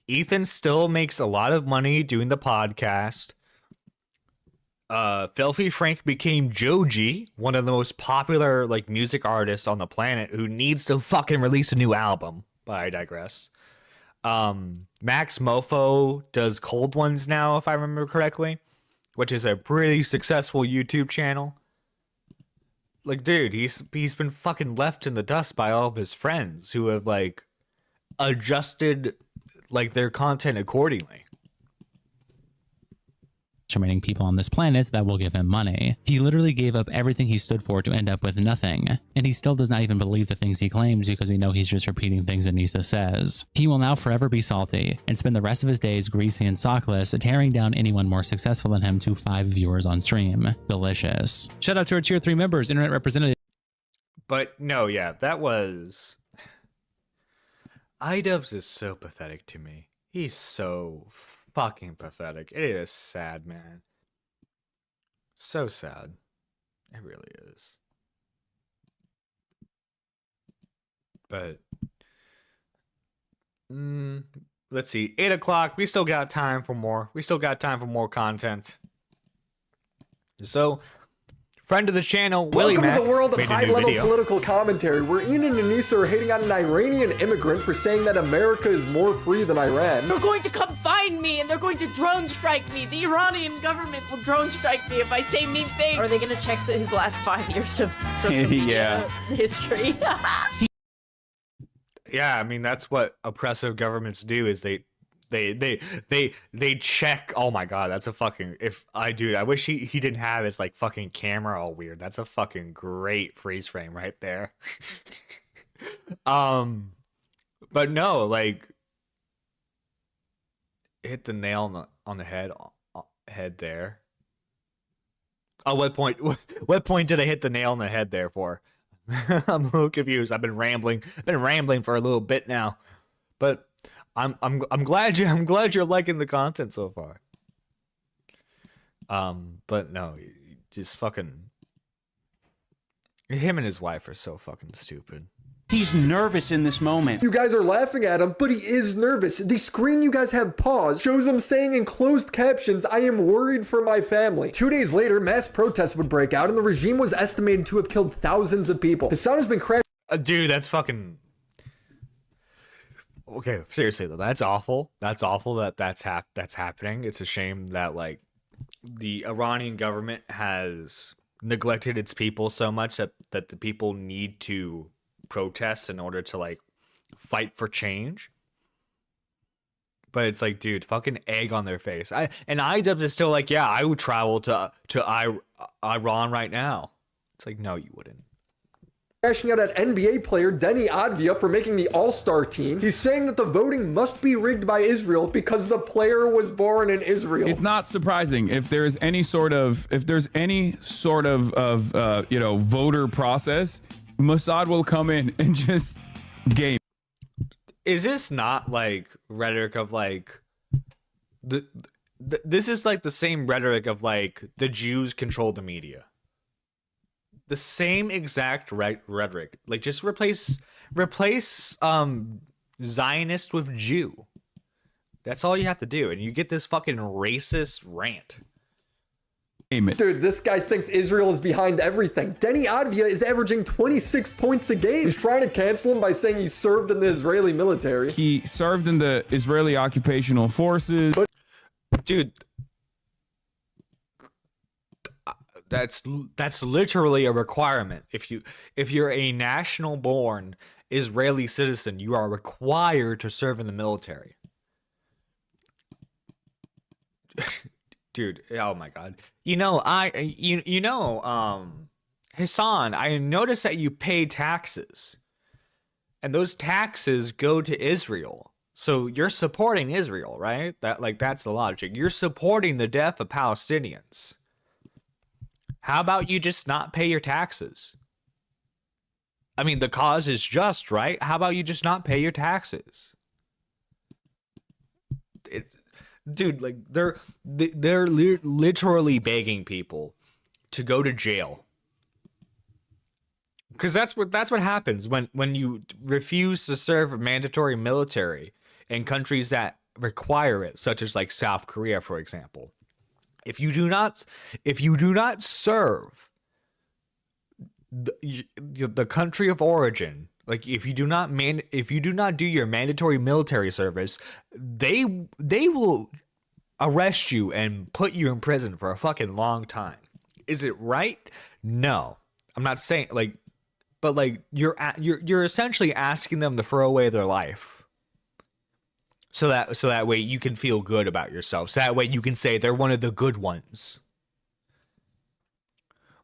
Speaker 1: Ethan still makes a lot of money doing the podcast. Filthy Frank became Joji, one of the most popular like music artists on the planet, who needs to fucking release a new album. But I digress. Max Mofo does Cold Ones now, if I remember correctly, which is a pretty successful YouTube channel. Like, dude, he's been fucking left in the dust by all of his friends who have like adjusted like their content accordingly.
Speaker 2: Remaining people on this planet that will give him money. He literally gave up everything he stood for to end up with nothing, and he still does not even believe the things he claims because we know he's just repeating things Anissa says. He will now forever be salty and spend the rest of his days greasy and sockless, tearing down anyone more successful than him to 5 viewers on stream. Delicious. Shout out to our tier 3 members, internet representative.
Speaker 1: But no, yeah, that was... iDubbbz is so pathetic to me. He's so fucking pathetic. It is sad, man. So sad. It really is. But let's see. 8 o'clock. We still got time for more. We still got time for more content. So, friend of the channel, Willie
Speaker 6: Welcome
Speaker 1: Mac,
Speaker 6: to the world of
Speaker 1: made a new
Speaker 6: high-level
Speaker 1: video.
Speaker 6: political commentary, where Ian and Anissa are hating on an Iranian immigrant for saying that America is more free than Iran.
Speaker 7: They're going to come find me and they're going to drone strike me. The Iranian government will drone strike me if I say mean things. Are they going to check his last 5 years of social media history?
Speaker 1: Yeah, I mean that's what oppressive governments do is they check. Oh my god, that's a fucking I wish he didn't have his like fucking camera all weird. That's a fucking great freeze frame right there. But no, like hit the nail on the head there. Oh, what point did I hit the nail on the head there for? I'm a little confused. I've been rambling for a little bit now, but I'm glad you're liking the content so far. But no, just fucking him and his wife are so fucking stupid.
Speaker 4: He's nervous in this moment.
Speaker 6: You guys are laughing at him, but he is nervous. The screen you guys have paused shows him saying in closed captions, "I am worried for my family." 2 days later, mass protests would break out and the regime was estimated to have killed thousands of people. Hasan has been crashing.
Speaker 1: Dude, that's fucking... Okay, seriously though, that's awful. That's awful that's happening. It's a shame that like the Iranian government has neglected its people so much that the people need to protest in order to like fight for change. But it's like, dude, fucking egg on their face. And iDubbbz is still like, yeah, I would travel to Iran right now. It's like, no, you wouldn't.
Speaker 6: Crashing out at NBA player Deni Advia for making the All-Star team. He's saying that the voting must be rigged by Israel because the player was born in Israel.
Speaker 8: It's not surprising if there's any sort of voter process, Mossad will come in and just game.
Speaker 1: Is this not like rhetoric of like this is like the same rhetoric of like the Jews control the media? The same exact rhetoric. Like just replace Zionist with Jew. That's all you have to do, and you get this fucking racist rant.
Speaker 6: Dude, this guy thinks Israel is behind everything. Deni Advia is averaging 26 points a game. He's trying to cancel him by saying he served in the Israeli military.
Speaker 8: He served in the Israeli occupational forces.
Speaker 1: Dude, that's literally a requirement. If you're a national born Israeli citizen, you are required to serve in the military. Dude, oh my god. Hasan, I noticed that you pay taxes. And those taxes go to Israel. So you're supporting Israel, right? That's the logic. You're supporting the death of Palestinians. How about you just not pay your taxes? I mean, the cause is just, right? How about you just not pay your taxes? Dude, like they're literally begging people to go to jail. Because that's what happens when you refuse to serve mandatory military in countries that require it, such as like South Korea, for example. If you do not serve the country of origin, like if you do not do your mandatory military service, they will arrest you and put you in prison for a fucking long time. Is it right? No, I'm not saying like, but like you're essentially asking them to throw away their life. So that way you can feel good about yourself. So that way you can say they're one of the good ones.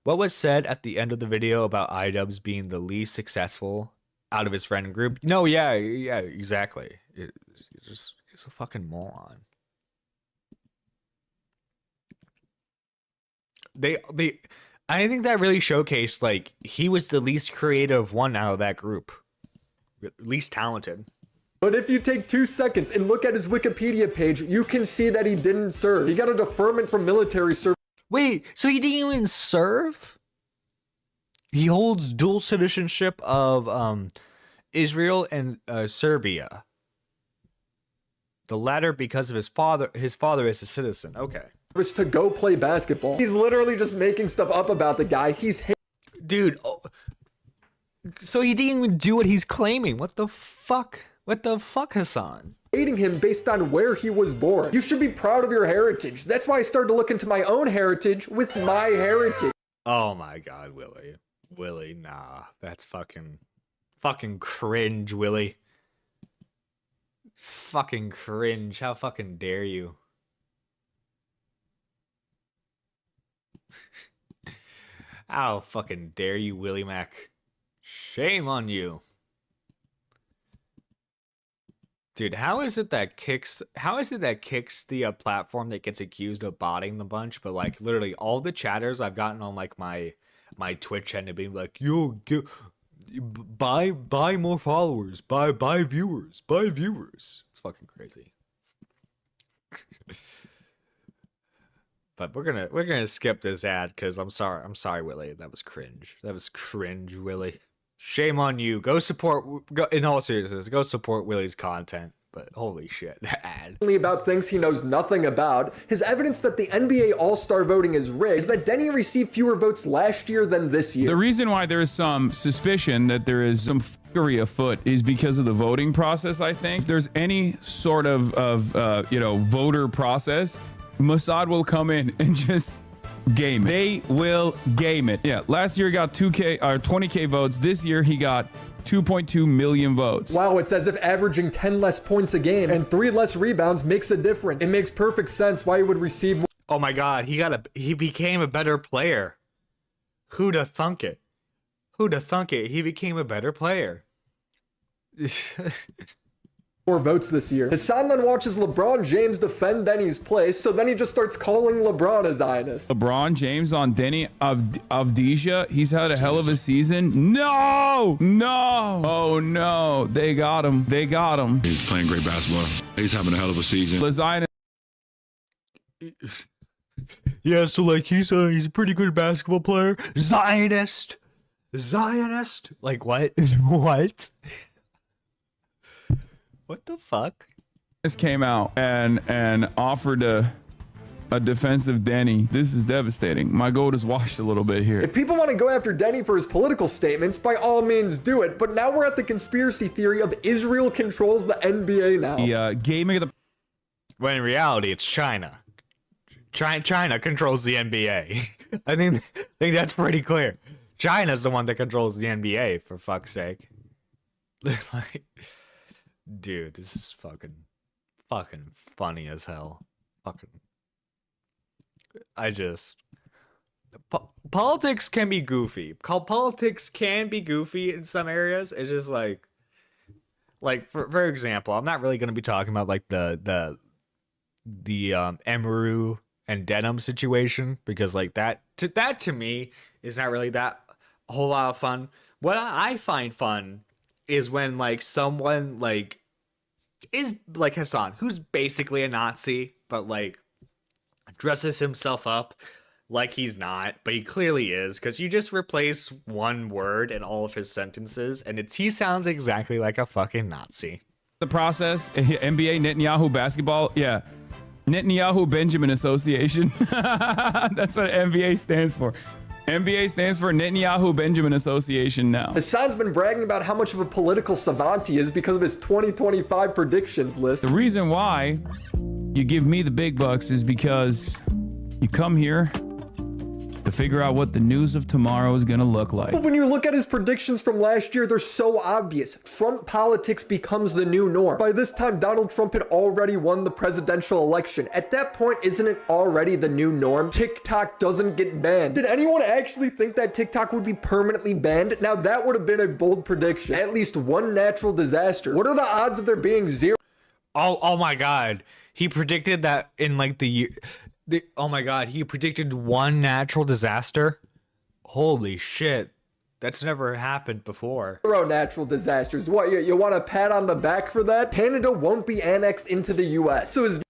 Speaker 1: What was said at the end of the video about iDubbbz being the least successful out of his friend group? No, yeah, exactly. He's a fucking moron. I think that really showcased like he was the least creative one out of that group, least talented.
Speaker 6: But if you take 2 seconds and look at his Wikipedia page, you can see that he didn't serve. He got a deferment from military service.
Speaker 1: Wait, so he didn't even serve? He holds dual citizenship of Israel and Serbia. The latter because of his father. His father is a citizen. Okay.
Speaker 6: To go play basketball. He's literally just making stuff up about the guy.
Speaker 1: Dude. Oh, so he didn't even do what he's claiming. What the fuck? What the fuck, Hasan?
Speaker 6: Hating him based on where he was born. You should be proud of your heritage. That's why I started to look into my own heritage with my heritage.
Speaker 1: Oh my god, Willie. Willie, nah. That's fucking cringe, Willie. Fucking cringe. How fucking dare you? How fucking dare you, Willie Mac? Shame on you. Dude, how is it that kicks the platform that gets accused of botting the bunch, but like literally all the chatters I've gotten on like my Twitch end up being like, yo, buy more followers, buy viewers. It's fucking crazy. But we're gonna skip this ad because I'm sorry, Willie. That was cringe. Willie. Shame on you. In all seriousness, go support Willie's content. But holy shit, the ad.
Speaker 6: Only about things he knows nothing about. His evidence that the NBA All-Star voting is rigged is that Denny received fewer votes last year than this year.
Speaker 8: The reason why there is some suspicion that there is some fuckery afoot is because of the voting process, I think. If there's any sort of voter process, Mossad will come in and just game it. They will game it. Yeah, last year he got 20K votes. This year he got 2.2 million votes.
Speaker 6: Wow, it's as if averaging 10 less points a game and 3 less rebounds makes a difference. It makes perfect sense why he would receive more.
Speaker 1: Oh my god, he became a better player. Who'da thunk it? He became a better player.
Speaker 6: More votes this year. Hasan then watches LeBron James defend Denny's place, so then he just starts calling LeBron a Zionist.
Speaker 8: LeBron James on Denny Avdija. He's had a hell of a season. No! Oh no, they got him.
Speaker 9: He's playing great basketball. He's having a hell of a season.
Speaker 8: The Zionist.
Speaker 1: Yeah, so like he's a pretty good basketball player. Zionist. Like what? What? What the fuck?
Speaker 8: This came out and offered a defensive Denny. This is devastating. My goat is washed a little bit here.
Speaker 6: If people want to go after Denny for his political statements, by all means do it. But now we're at the conspiracy theory of Israel controls the NBA now.
Speaker 8: The gaming of the.
Speaker 1: When in reality, it's China. China controls the NBA. I think that's pretty clear. China's the one that controls the NBA, for fuck's sake. Like, dude, this is fucking funny as hell. Politics can be goofy. Politics can be goofy in some areas. It's just like for example, I'm not really going to be talking about like the Emaru and Denim situation, because like that to me is not really that a whole lot of fun. What I find fun is when like someone like is like Hasan, who's basically a Nazi, but like dresses himself up like he's not, but he clearly is, because you just replace one word in all of his sentences and he sounds exactly like a fucking Nazi.
Speaker 8: the process. NBA, Netanyahu basketball. Yeah. Netanyahu Benjamin Association. That's what NBA stands for. NBA stands for Netanyahu Benjamin Association now.
Speaker 6: Hasan's been bragging about how much of a political savant he is because of his 2025 predictions list.
Speaker 8: The reason why you give me the big bucks is because you come here to figure out what the news of tomorrow is gonna look like.
Speaker 6: But when you look at his predictions from last year, they're so obvious. Trump politics becomes the new norm. By this time, Donald Trump had already won the presidential election. At that point, isn't it already the new norm? TikTok doesn't get banned. Did anyone actually think that TikTok would be permanently banned? Now that would have been a bold prediction. At least one natural disaster. What are the odds of there being zero?
Speaker 1: Oh my God. He predicted that in like the year. Oh my God, he predicted one natural disaster? Holy shit. That's never happened before.
Speaker 6: Natural disasters. What, you want a pat on the back for that? Canada won't be annexed into the US. So his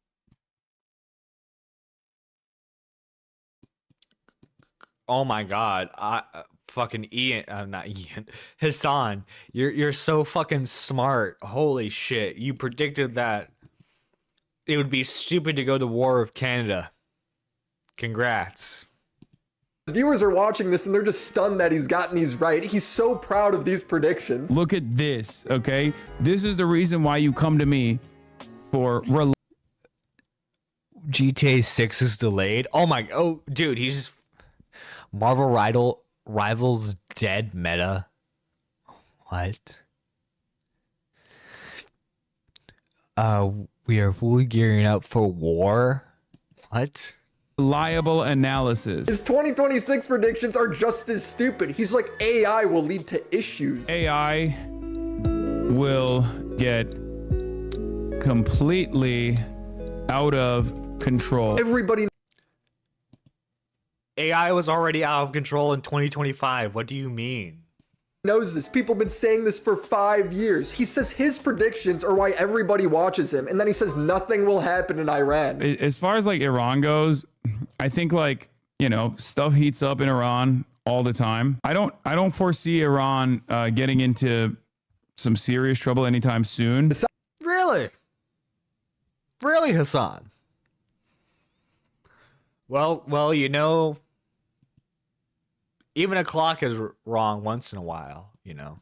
Speaker 1: Oh my God. Fucking not Ian. Hasan, you're so fucking smart. Holy shit. You predicted that it would be stupid to go to war with Canada. Congrats.
Speaker 6: viewers are watching this and they're just stunned that he's gotten these right. He's so proud of these predictions.
Speaker 8: Look at this, okay? This is the reason why you come to me for
Speaker 1: GTA 6 is delayed. Oh, dude, he's just Marvel Rivals dead meta. What? We are fully gearing up for war. What?
Speaker 8: Reliable analysis.
Speaker 6: His 2026 predictions are just as stupid. He's like, AI will lead to issues.
Speaker 8: AI will get completely out of control.
Speaker 6: Everybody
Speaker 1: AI was already out of control in 2025. What do you mean?
Speaker 6: knows this. People have been saying this for 5 years. He says his predictions are why everybody watches him, and then he says nothing will happen in Iran.
Speaker 8: As far as like Iran goes, I think like, you know, stuff heats up in Iran all the time. I don't foresee Iran getting into some serious trouble anytime soon.
Speaker 1: Really, Hasan? Well, you know, even a clock is wrong once in a while, you know.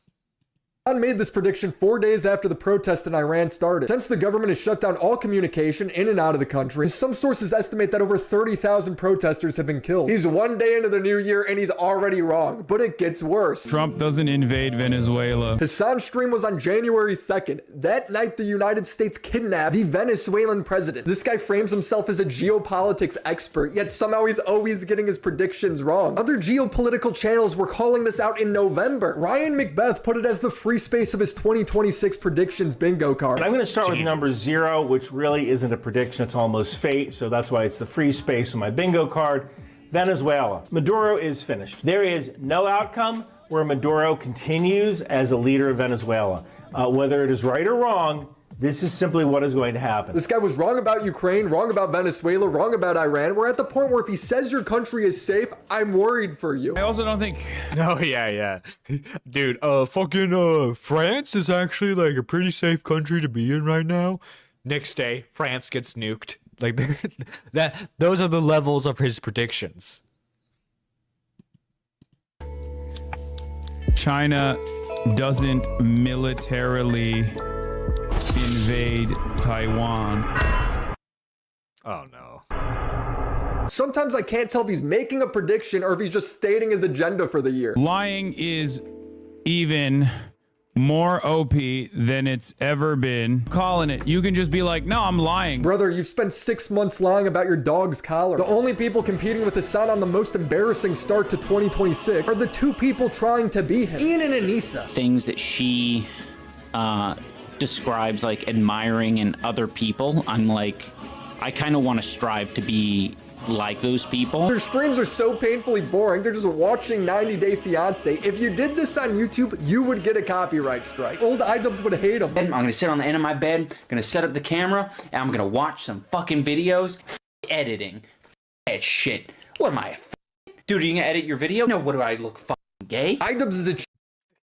Speaker 6: Hasan made this prediction 4 days after the protest in Iran started. Since the government has shut down all communication in and out of the country, some sources estimate that over 30,000 protesters have been killed. He's 1 day into the new year and he's already wrong, but it gets worse.
Speaker 8: Trump doesn't invade Venezuela.
Speaker 6: Hasan's stream was on January 2nd. That night, the United States kidnapped the Venezuelan president. This guy frames himself as a geopolitics expert, yet somehow he's always getting his predictions wrong. Other geopolitical channels were calling this out in November. Ryan Macbeth put it as the free space of his 2026 predictions bingo card.
Speaker 10: I'm going to start with number 0, which really isn't a prediction, it's almost fate, so that's why it's the free space on my bingo card. Venezuela. Maduro is finished. There is no outcome where Maduro continues as a leader of Venezuela. Whether it is right or wrong, this is simply what is going to happen.
Speaker 6: This guy was wrong about Ukraine, wrong about Venezuela, wrong about Iran. We're at the point where if he says your country is safe, I'm worried for you.
Speaker 8: I also don't think...
Speaker 1: Oh, yeah. Dude, France is actually like a pretty safe country to be in right now. Next day, France gets nuked. Like those are the levels of his predictions.
Speaker 8: China doesn't militarily invade Taiwan.
Speaker 1: Oh no.
Speaker 6: Sometimes I can't tell if he's making a prediction or if he's just stating his agenda for the year.
Speaker 8: Lying is even more OP than it's ever been. Calling it. You can just be like, no, I'm lying.
Speaker 6: Brother, you've spent 6 months lying about your dog's collar. The only people competing with Hasan on the most embarrassing start to 2026 are the two people trying to be him, Ian and Anissa.
Speaker 11: Things that she describes like admiring in other people, I'm like, I kind of want to strive to be like those people.
Speaker 6: Their streams are so painfully boring, they're just watching 90 Day Fiance. If you did this on YouTube, you would get a copyright strike. Old iDubbbz would hate him.
Speaker 11: I'm gonna sit on the end of my bed, gonna set up the camera, and I'm gonna watch some fucking videos. Editing. That shit. What am I, dude, are you gonna edit your video? No, what do I look fucking gay?
Speaker 6: iDubbbz is a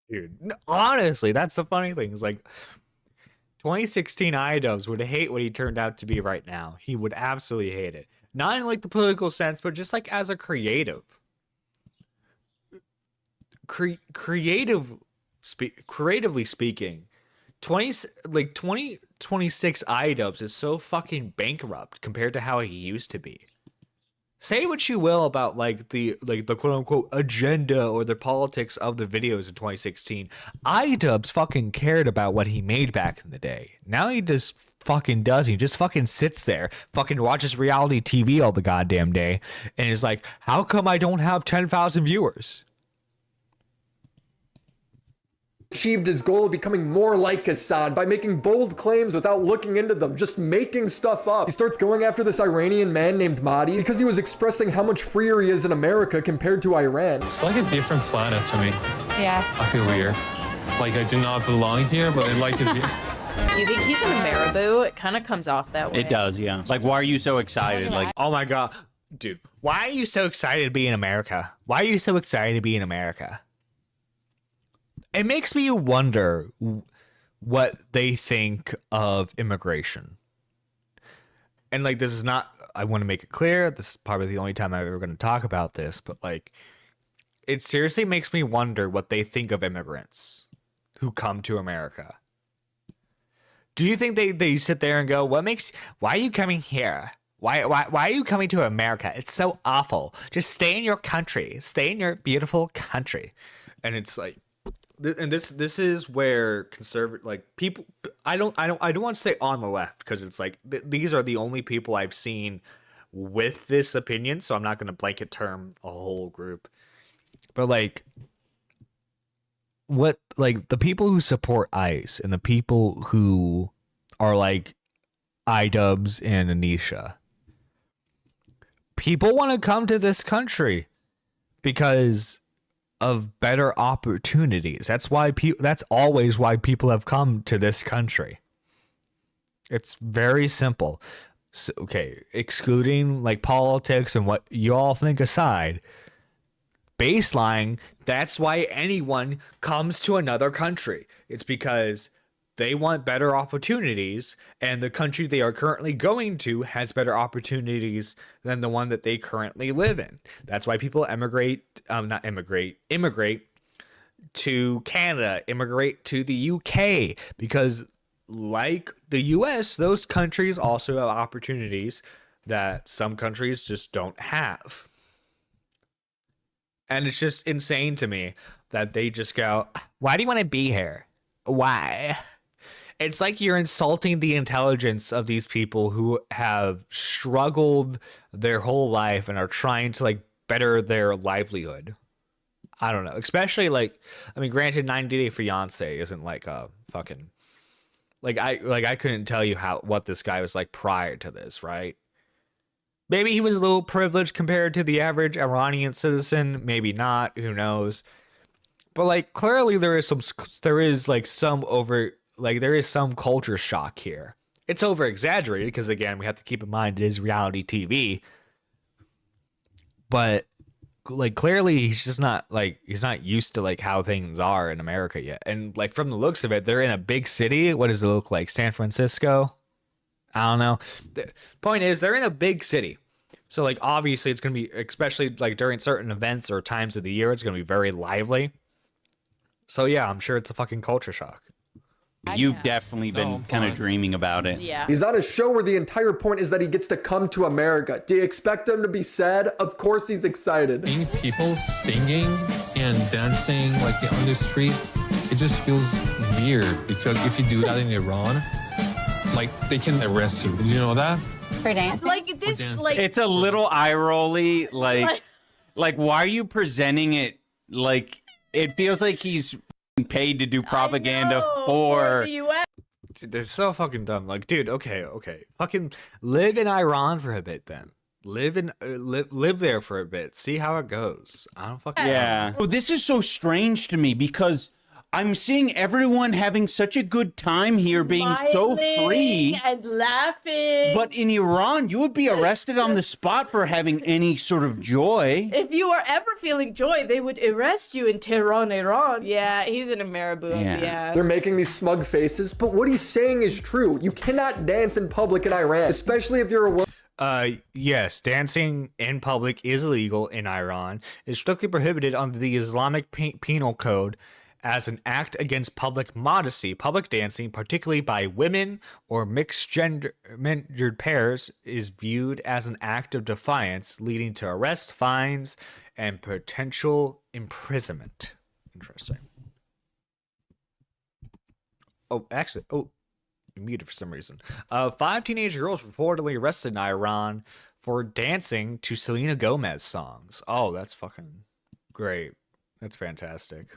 Speaker 1: Dude, honestly, that's the funny thing. It's like, 2016 iDubbbz would hate what he turned out to be right now. He would absolutely hate it. Not in like the political sense, but just like as a creative. Creatively speaking, 2026 iDubbbz is so fucking bankrupt compared to how he used to be. Say what you will about like the quote unquote agenda or the politics of the videos in 2016. iDubbbz fucking cared about what he made back in the day. Now he just fucking does. He just fucking sits there, fucking watches reality TV all the goddamn day, and is like, how come I don't have 10,000 viewers?
Speaker 6: Achieved his goal of becoming more like Hasan by making bold claims without looking into them, just making stuff up. He starts going after this Iranian man named Mahdi because he was expressing how much freer he is in America compared to Iran.
Speaker 12: It's like a different planet to me.
Speaker 7: Yeah.
Speaker 12: I feel weird. Like I do not belong here, but I like it here.
Speaker 7: You think he's in a marabou? It kind of comes off that way.
Speaker 4: It does, yeah. Like, why are you so excited? Like,
Speaker 1: oh my god, dude, why are you so excited to be in America? Why are you so excited to be in America? It makes me wonder what they think of immigration. And like, this is not, I want to make it clear, this is probably the only time I'm ever going to talk about this, but like, it seriously makes me wonder what they think of immigrants who come to America. Do you think they sit there and go, why are you coming here? Why are you coming to America? It's so awful. Just stay in your country. Stay in your beautiful country. And it's like, and this is where conservative, like, people, I don't want to say on the left, because it's like these are the only people I've seen with this opinion, so I'm not going to blanket term a whole group, but like, what, like, the people who support ICE and the people who are like iDubbbz and Anisha, people want to come to this country because of better opportunities. That's why that's always why people have come to this country. It's very simple. So, okay, excluding like politics and what you all think aside, baseline, that's why anyone comes to another country. It's because they want better opportunities, and the country they are currently going to has better opportunities than the one that they currently live in. That's why people immigrate to Canada, immigrate to the UK, because like the US, those countries also have opportunities that some countries just don't have. And it's just insane to me that they just go, why do you want to be here? Why? It's like you're insulting the intelligence of these people who have struggled their whole life and are trying to like better their livelihood. I don't know. Especially like, I mean, granted, 90 Day Fiance isn't like a fucking, I couldn't tell you what this guy was like prior to this, right? Maybe he was a little privileged compared to the average Iranian citizen. Maybe not. Who knows? But like, clearly there is some culture shock here. It's over exaggerated because, again, we have to keep in mind it is reality TV. But like, clearly he's just not like, he's not used to like how things are in America yet. And like, from the looks of it, they're in a big city. What does it look like? San Francisco? I don't know. The point is, they're in a big city. So like, obviously it's going to be, especially like during certain events or times of the year, it's going to be very lively. So yeah, I'm sure it's a fucking culture shock.
Speaker 4: You've definitely been kind of dreaming about it.
Speaker 7: Yeah.
Speaker 6: He's on a show where the entire point is that he gets to come to America. Do you expect him to be sad? Of course he's excited.
Speaker 12: Seeing people singing and dancing like on the street, it just feels weird, because if you do that in Iran, like they can arrest you. You know that?
Speaker 13: For dancing?
Speaker 7: Like this, like
Speaker 4: It's a little eye rolly, like why are you presenting it like it feels like he's paid to do propaganda for
Speaker 7: the US.
Speaker 1: Dude, they're so fucking dumb. Like, dude, okay, fucking live in Iran for a bit then. Live there for a bit. See how it goes. I don't fucking know.
Speaker 4: Well, this is so strange to me because I'm seeing everyone having such a good time here, being so free
Speaker 7: and laughing.
Speaker 4: But in Iran, you would be arrested on the spot for having any sort of joy.
Speaker 7: If you are ever feeling joy, they would arrest you in Tehran, Iran. Yeah, he's in a marabou. Yeah.
Speaker 6: They're making these smug faces, but what he's saying is true. You cannot dance in public in Iran, especially if you're a woman.
Speaker 1: Yes, dancing in public is illegal in Iran. It's strictly prohibited under the Islamic Penal Code as an act against public modesty. Public dancing, particularly by women or mixed gendered pairs, is viewed as an act of defiance, leading to arrest, fines, and potential imprisonment. Interesting. Oh, actually, muted for some reason. 5 teenage girls reportedly arrested in Iran for dancing to Selena Gomez songs. Oh, that's fucking great. That's fantastic.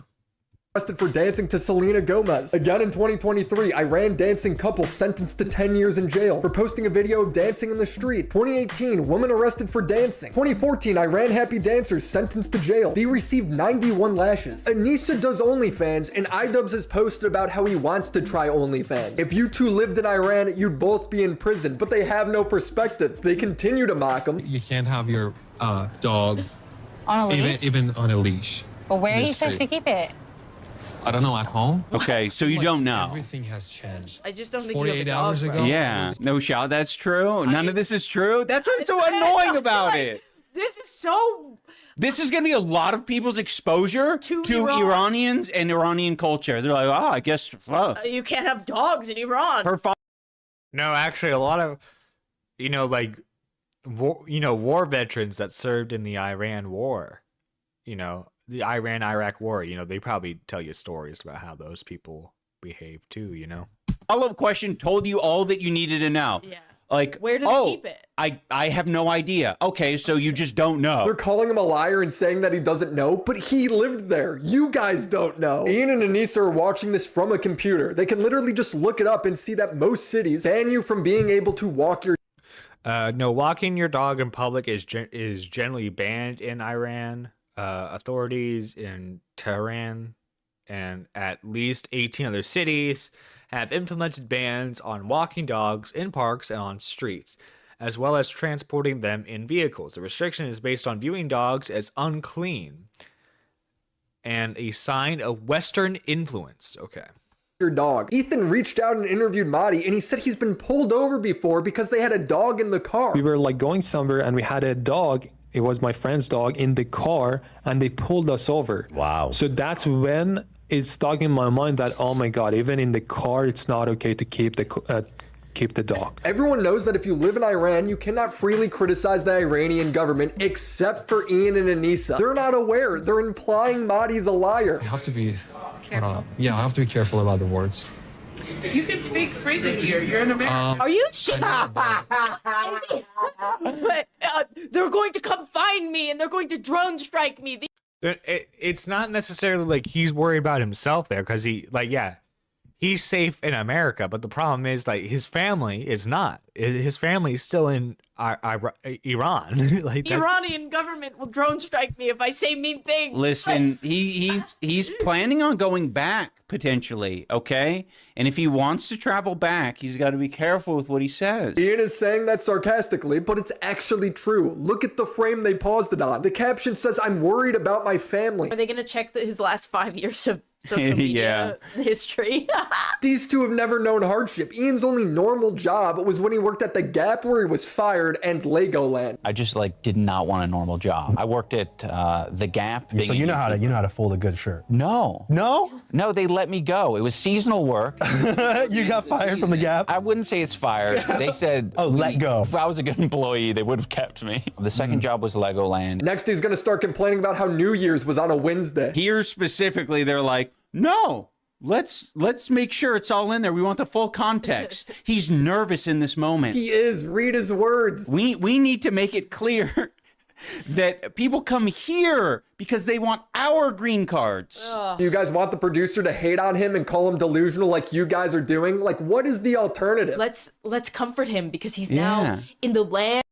Speaker 6: Arrested for dancing to Selena Gomez. Again in 2023, Iran dancing couple sentenced to 10 years in jail for posting a video of dancing in the street. 2018, woman arrested for dancing. 2014, Iran happy dancers sentenced to jail. They received 91 lashes. Anissa does OnlyFans, and iDubbbz has posted about how he wants to try OnlyFans. If you two lived in Iran, you'd both be in prison, but they have no perspective. They continue to mock him.
Speaker 12: You can't have your dog
Speaker 13: on a leash?
Speaker 12: Even on a leash.
Speaker 13: But where are you supposed to keep it?
Speaker 12: I don't know, at home.
Speaker 4: Okay, so you don't know.
Speaker 12: Everything has changed.
Speaker 7: I just don't think
Speaker 12: 48 hours ago.
Speaker 4: Yeah, no shot. That's true. None of this is true. That's what's so annoying about it.
Speaker 7: This is so.
Speaker 4: This is going to be a lot of people's exposure to Iranians and Iranian culture. They're like, oh, I guess
Speaker 7: you can't have dogs in Iran.
Speaker 1: No, actually, a lot of, like, war veterans that served in the Iran War, the Iran-Iraq War, they probably tell you stories about how those people behave too,
Speaker 4: Follow-up question told you all that you needed to know.
Speaker 7: Yeah.
Speaker 4: Like,
Speaker 7: where do they keep it?
Speaker 4: I have no idea. Okay, so you just don't know.
Speaker 6: They're calling him a liar and saying that he doesn't know, but he lived there. You guys don't know. Ian and Anissa are watching this from a computer. They can literally just look it up and see that most cities ban you from being able to walk your
Speaker 1: no, walking your dog in public is generally banned in Iran. Authorities in Tehran and at least 18 other cities have implemented bans on walking dogs in parks and on streets, as well as transporting them in vehicles. The restriction is based on viewing dogs as unclean and a sign of Western influence. Okay.
Speaker 6: Your dog. Ethan reached out and interviewed Mahdi, and he said he's been pulled over before because they had a dog in the car.
Speaker 14: We were like going somewhere and we had a dog. It was my friend's dog in the car, and they pulled us over.
Speaker 4: Wow.
Speaker 14: So that's when it stuck in my mind that, oh my God, even in the car, it's not okay to keep the dog.
Speaker 6: Everyone knows that if you live in Iran, you cannot freely criticize the Iranian government, except for Ian and Anissa. They're not aware. They're implying Mahdi's a liar.
Speaker 12: You have to be, I have to be careful about the words.
Speaker 15: You can speak freely here. You're in America.
Speaker 7: Are you shit? They're going to come find me and they're going to drone strike me.
Speaker 1: It's not necessarily like he's worried about himself there, because he's safe in America, but the problem is like his family is not. His family is still in Iran. Like
Speaker 7: Iranian government will drone strike me if I say mean things.
Speaker 4: Listen, he's planning on going back potentially, okay? And if he wants to travel back, he's got to be careful with what he says.
Speaker 6: Ian is saying that sarcastically, but it's actually true. Look at the frame they paused it on. The caption says, "I'm worried about my family."
Speaker 7: Are they going to check his last 5 years of social media history?
Speaker 6: These two have never known hardship. Ian's only normal job was when he worked at the Gap, where he was fired, and Legoland.
Speaker 11: I just did not want a normal job. I worked at the Gap.
Speaker 16: So you know how to fold a good shirt.
Speaker 11: No, they let me go. It was seasonal work.
Speaker 16: You got fired from the Gap?
Speaker 11: I wouldn't say it's fired. They said,
Speaker 16: let go.
Speaker 11: If I was a good employee, they would have kept me. The second job was Legoland.
Speaker 6: Next, he's gonna start complaining about how New Year's was on a Wednesday.
Speaker 4: Here specifically, they're like, no, let's make sure it's all in there. We want the full context. He's nervous in this moment.
Speaker 6: He is. Read his words.
Speaker 4: We need to make it clear that people come here because they want our green cards.
Speaker 6: Do you guys want the producer to hate on him and call him delusional like you guys are doing? Like, what is the alternative?
Speaker 7: Let's comfort him because he's now in the land.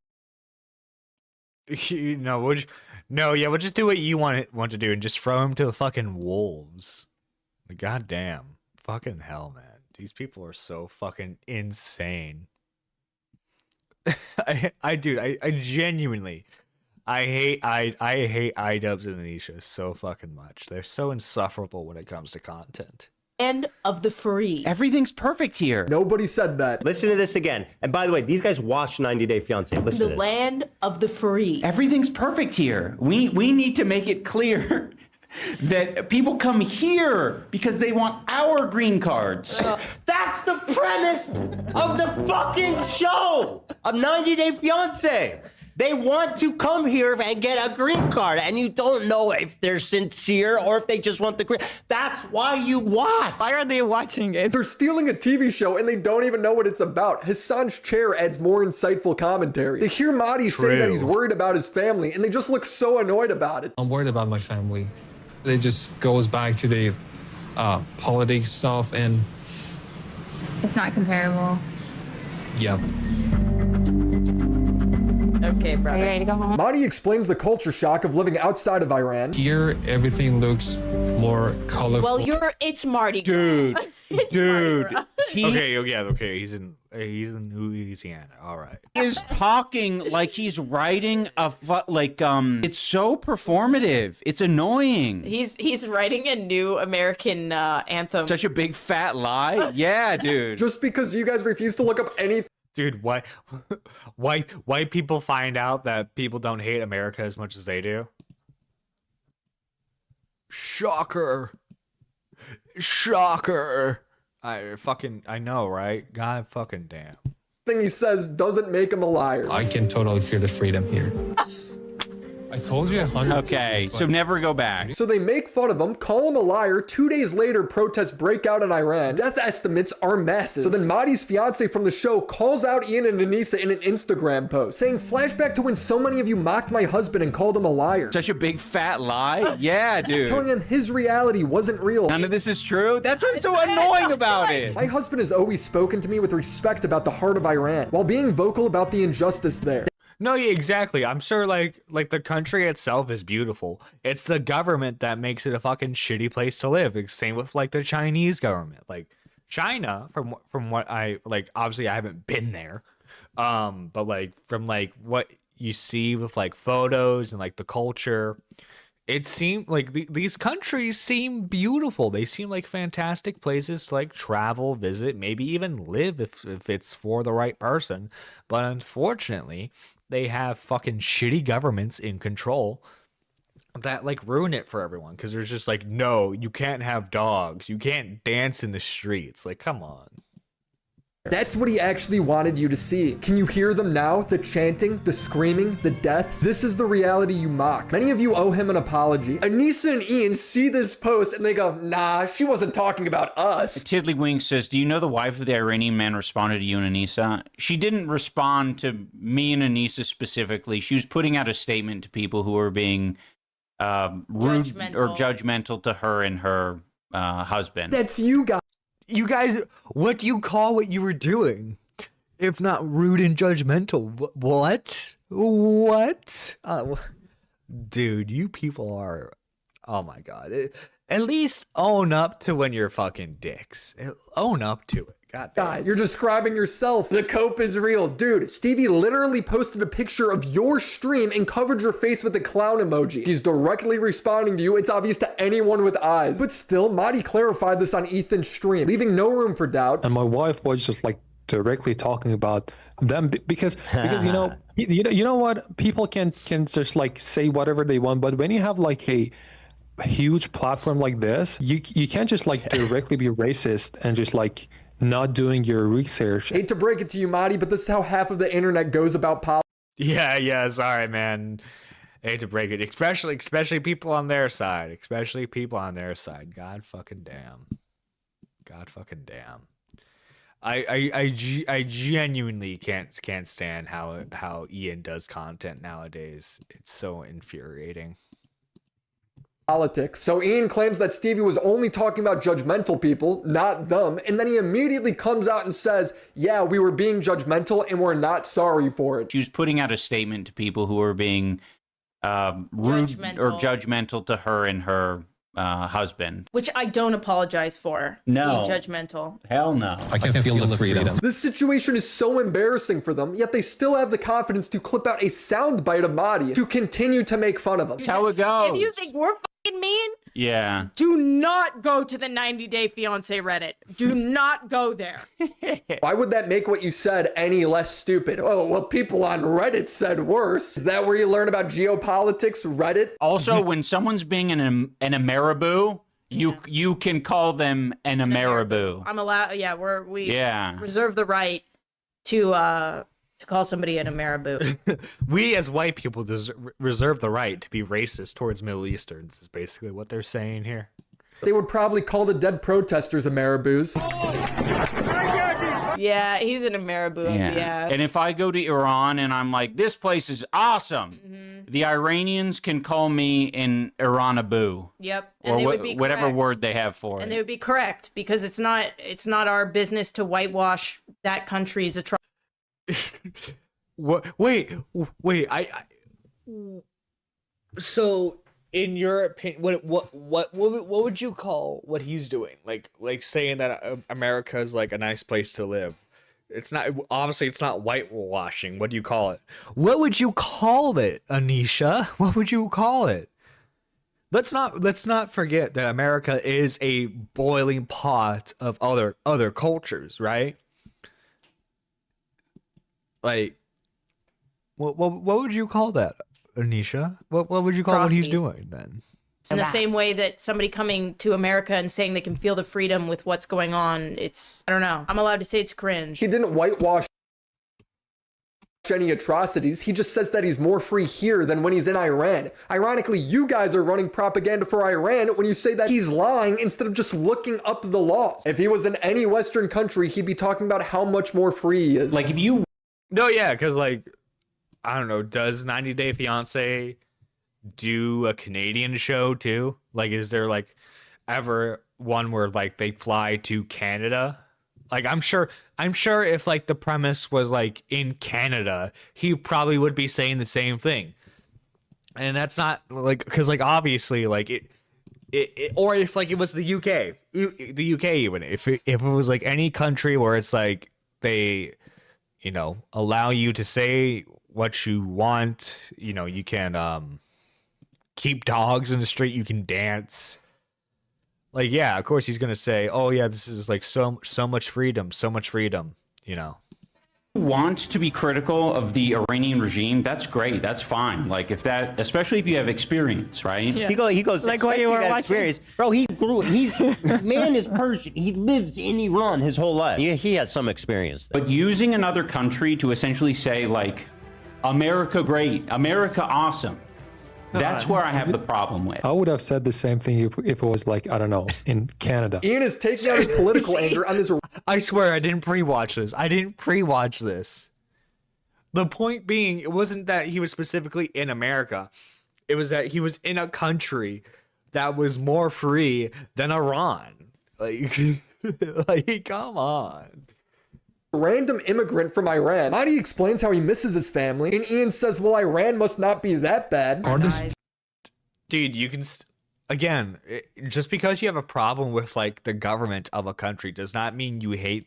Speaker 1: We'll just do what you want to do and just throw him to the fucking wolves. Like, goddamn. Fucking hell, man. These people are so fucking insane. I genuinely, I hate iDubbbz and Anisha so fucking much. They're so insufferable when it comes to content.
Speaker 7: Land of the free.
Speaker 11: Everything's perfect here.
Speaker 6: Nobody said that.
Speaker 17: Listen to this again. And by the way, these guys watched 90 Day Fiance. Listen to
Speaker 7: The
Speaker 17: this.
Speaker 7: land of the free.
Speaker 11: Everything's perfect here. We need to make it clear that people come here because they want our green cards.
Speaker 17: That's the premise of the fucking show of 90 Day Fiance. They want to come here and get a green card, and you don't know if they're sincere or if they just want the green. That's why you watch.
Speaker 18: Why are they watching it?
Speaker 6: They're stealing a TV show and they don't even know what it's about. Hasan's chair adds more insightful commentary. They hear Mahdi say that he's worried about his family and they just look so annoyed about it.
Speaker 12: I'm worried about my family. It just goes back to the politics stuff, and
Speaker 13: It's not comparable.
Speaker 12: yep.
Speaker 7: Okay, brother.
Speaker 13: Are you ready to go home?
Speaker 6: Mahdi explains the culture shock of living outside of Iran.
Speaker 12: Here, everything looks more colorful.
Speaker 7: Well, it's Marty.
Speaker 1: Dude. Dude.
Speaker 11: He
Speaker 1: Okay. He's in Louisiana. All right.
Speaker 11: is talking like he's writing it's so performative. It's annoying.
Speaker 7: He's writing a new American anthem.
Speaker 11: Such a big fat lie. Yeah, dude.
Speaker 6: Just because you guys refuse to look up anything.
Speaker 1: Dude, why people find out that people don't hate America as much as they do? Shocker. I know, right? God fucking damn.
Speaker 6: He says doesn't make him a liar.
Speaker 12: I can totally feel the freedom here. I told you 100
Speaker 11: Okay,
Speaker 12: times,
Speaker 11: so never go back.
Speaker 6: So they make fun of him, call him a liar. 2 days later, protests break out in Iran. Death estimates are massive. So then Mahdi's fiance from the show calls out Ian and Anissa in an Instagram post, saying, flashback to when so many of you mocked my husband and called him a liar.
Speaker 11: Such a big fat lie. Yeah, dude.
Speaker 6: Telling him his reality wasn't real.
Speaker 11: None of this is true. That's what's so annoying about it.
Speaker 6: My husband has always spoken to me with respect about the heart of Iran, while being vocal about the injustice there.
Speaker 1: No, yeah, exactly. I'm sure like the country itself is beautiful. It's the government that makes it a fucking shitty place to live. It's same with like the Chinese government. Like China, from what I like, obviously I haven't been there. But like from like what you see with like photos and like the culture, it seemed like these countries seem beautiful. They seem like fantastic places to like travel, visit, maybe even live if it's for the right person. But unfortunately, they have fucking shitty governments in control that like ruin it for everyone. Because there's just like, no, you can't have dogs. You can't dance in the streets. Like, come on.
Speaker 6: That's what he actually wanted you to see. Can you hear them now? The chanting, the screaming, the deaths. This is the reality you mock. Many of you owe him an apology. Anissa and Ian see this post and they go, nah, she wasn't talking about us.
Speaker 11: Tiddlywink says, do you know the wife of the Iranian man responded to you and Anissa? She didn't respond to me and Anissa specifically. She was putting out a statement to people who were being rude or judgmental to her and her husband.
Speaker 6: That's you guys.
Speaker 1: You guys, what do you call what you were doing? If not rude and judgmental. What? Dude, you people are, oh my God. At least own up to when you're fucking dicks. Own up to it. God,
Speaker 6: you're describing yourself. The cope is real. Dude, Stevie literally posted a picture of your stream and covered your face with a clown emoji. She's directly responding to you. It's obvious to anyone with eyes. But still, Mahdi clarified this on Ethan's stream, leaving no room for doubt.
Speaker 14: And my wife was just like directly talking about them because you know what, people can just like say whatever they want, but when you have like a huge platform like this, you can't just like directly be racist and just like not doing your research.
Speaker 6: Hate to break it to you, Mahdi, but this is how half of the internet goes about politics.
Speaker 1: Yeah, sorry, man. Hate to break it, especially people on their side. God fucking damn. I genuinely can't stand how Ian does content nowadays. It's so infuriating.
Speaker 6: Politics. So Ian claims that Stevie was only talking about judgmental people, not them, and then he immediately comes out and says, yeah, we were being judgmental and we're not sorry for it.
Speaker 11: She was putting out a statement to people who were being rude or judgmental to her and her husband.
Speaker 7: Which I don't apologize for.
Speaker 4: No.
Speaker 7: Being judgmental.
Speaker 4: Hell no.
Speaker 12: I can feel the freedom.
Speaker 6: This situation is so embarrassing for them, yet they still have the confidence to clip out a soundbite of Mahdi to continue to make fun of him.
Speaker 11: That's how it goes.
Speaker 7: If you think we're fucking mean,
Speaker 11: yeah,
Speaker 7: do not go to the 90 Day Fiance Reddit. Do not go there.
Speaker 6: Why would that make what you said any less stupid? Oh, well, people on Reddit said worse. Is that where you learn about geopolitics, Reddit?
Speaker 11: Also, when someone's being an Ameriboo, you can call them an Ameriboo.
Speaker 7: I'm allowed. Yeah, we
Speaker 11: Yeah.
Speaker 7: reserve the right to call somebody an Ameriboo.
Speaker 1: We as white people reserve the right to be racist towards Middle Easterns is basically what they're saying here.
Speaker 6: They would probably call the dead protesters Ameriboos.
Speaker 7: Yeah, he's an Ameriboo. Yeah.
Speaker 11: And if I go to Iran and I'm like, this place is awesome, the Iranians can call me an Iranaboo.
Speaker 7: Yep.
Speaker 11: Or
Speaker 7: they would be
Speaker 11: whatever
Speaker 7: correct.
Speaker 11: word they have for
Speaker 7: And
Speaker 11: it.
Speaker 7: they would be correct because it's not our business to whitewash that country's atrocities.
Speaker 1: What? Wait. So, in your opinion, what would you call what he's doing? Like saying that America is like a nice place to live. It's not, obviously it's not whitewashing. What do you call it? What would you call it, Anisha? What would you call it? Let's not forget that America is a boiling pot of other cultures, right? Like, what would you call that, Anisha? What would you call what he's doing then?
Speaker 7: In the same way that somebody coming to America and saying they can feel the freedom with what's going on, it's, I don't know. I'm allowed to say it's cringe.
Speaker 6: He didn't whitewash any atrocities. He just says that he's more free here than when he's in Iran. Ironically, you guys are running propaganda for Iran when you say that he's lying instead of just looking up the laws. If he was in any Western country, he'd be talking about how much more free he is.
Speaker 4: Like if you...
Speaker 1: No, yeah, because like, I don't know, does 90 Day Fiance do a Canadian show too? Like, is there like ever one where like they fly to Canada? Like, I'm sure if like the premise was like in Canada, he probably would be saying the same thing. And that's not like, because like obviously like it or if like it was the UK, even if it was like any country where it's like they, you know, allow you to say what you want, you know, you can keep dogs in the street, you can dance. Like, yeah, of course he's gonna say, oh yeah, this is like so much freedom, you know.
Speaker 4: Want to be critical of the Iranian regime, that's great, that's fine. Like if that, especially if you have experience, right?
Speaker 17: Yeah. He goes like what you were watching. Bro, man is Persian. He lives in Iran his whole life. He has some experience there.
Speaker 4: But using another country to essentially say like, America great, America awesome. That's where I have the problem with.
Speaker 14: I would have said the same thing if it was like, I don't know, in Canada.
Speaker 6: Ian is taking out his political anger on this.
Speaker 1: I swear I didn't pre-watch this. The point being, it wasn't that he was specifically in America. It was that he was in a country that was more free than Iran. Like, like come on.
Speaker 6: Random immigrant from Iran. Mahdi explains how he misses his family, and Ian says, well, Iran must not be that bad.
Speaker 1: Dude, you can... Again, just because you have a problem with, like, the government of a country does not mean you hate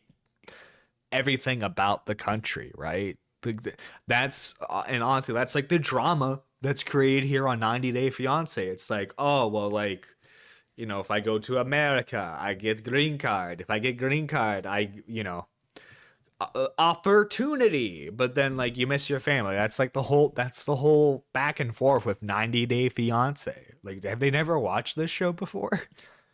Speaker 1: everything about the country, right? That's... And honestly, that's, like, the drama that's created here on 90 Day Fiancé. It's like, oh, well, like... You know, if I go to America, I get green card. If I get green card, I, you know... opportunity, but then like you miss your family. That's the whole back and forth with 90 Day Fiance. Like, have they never watched this show before?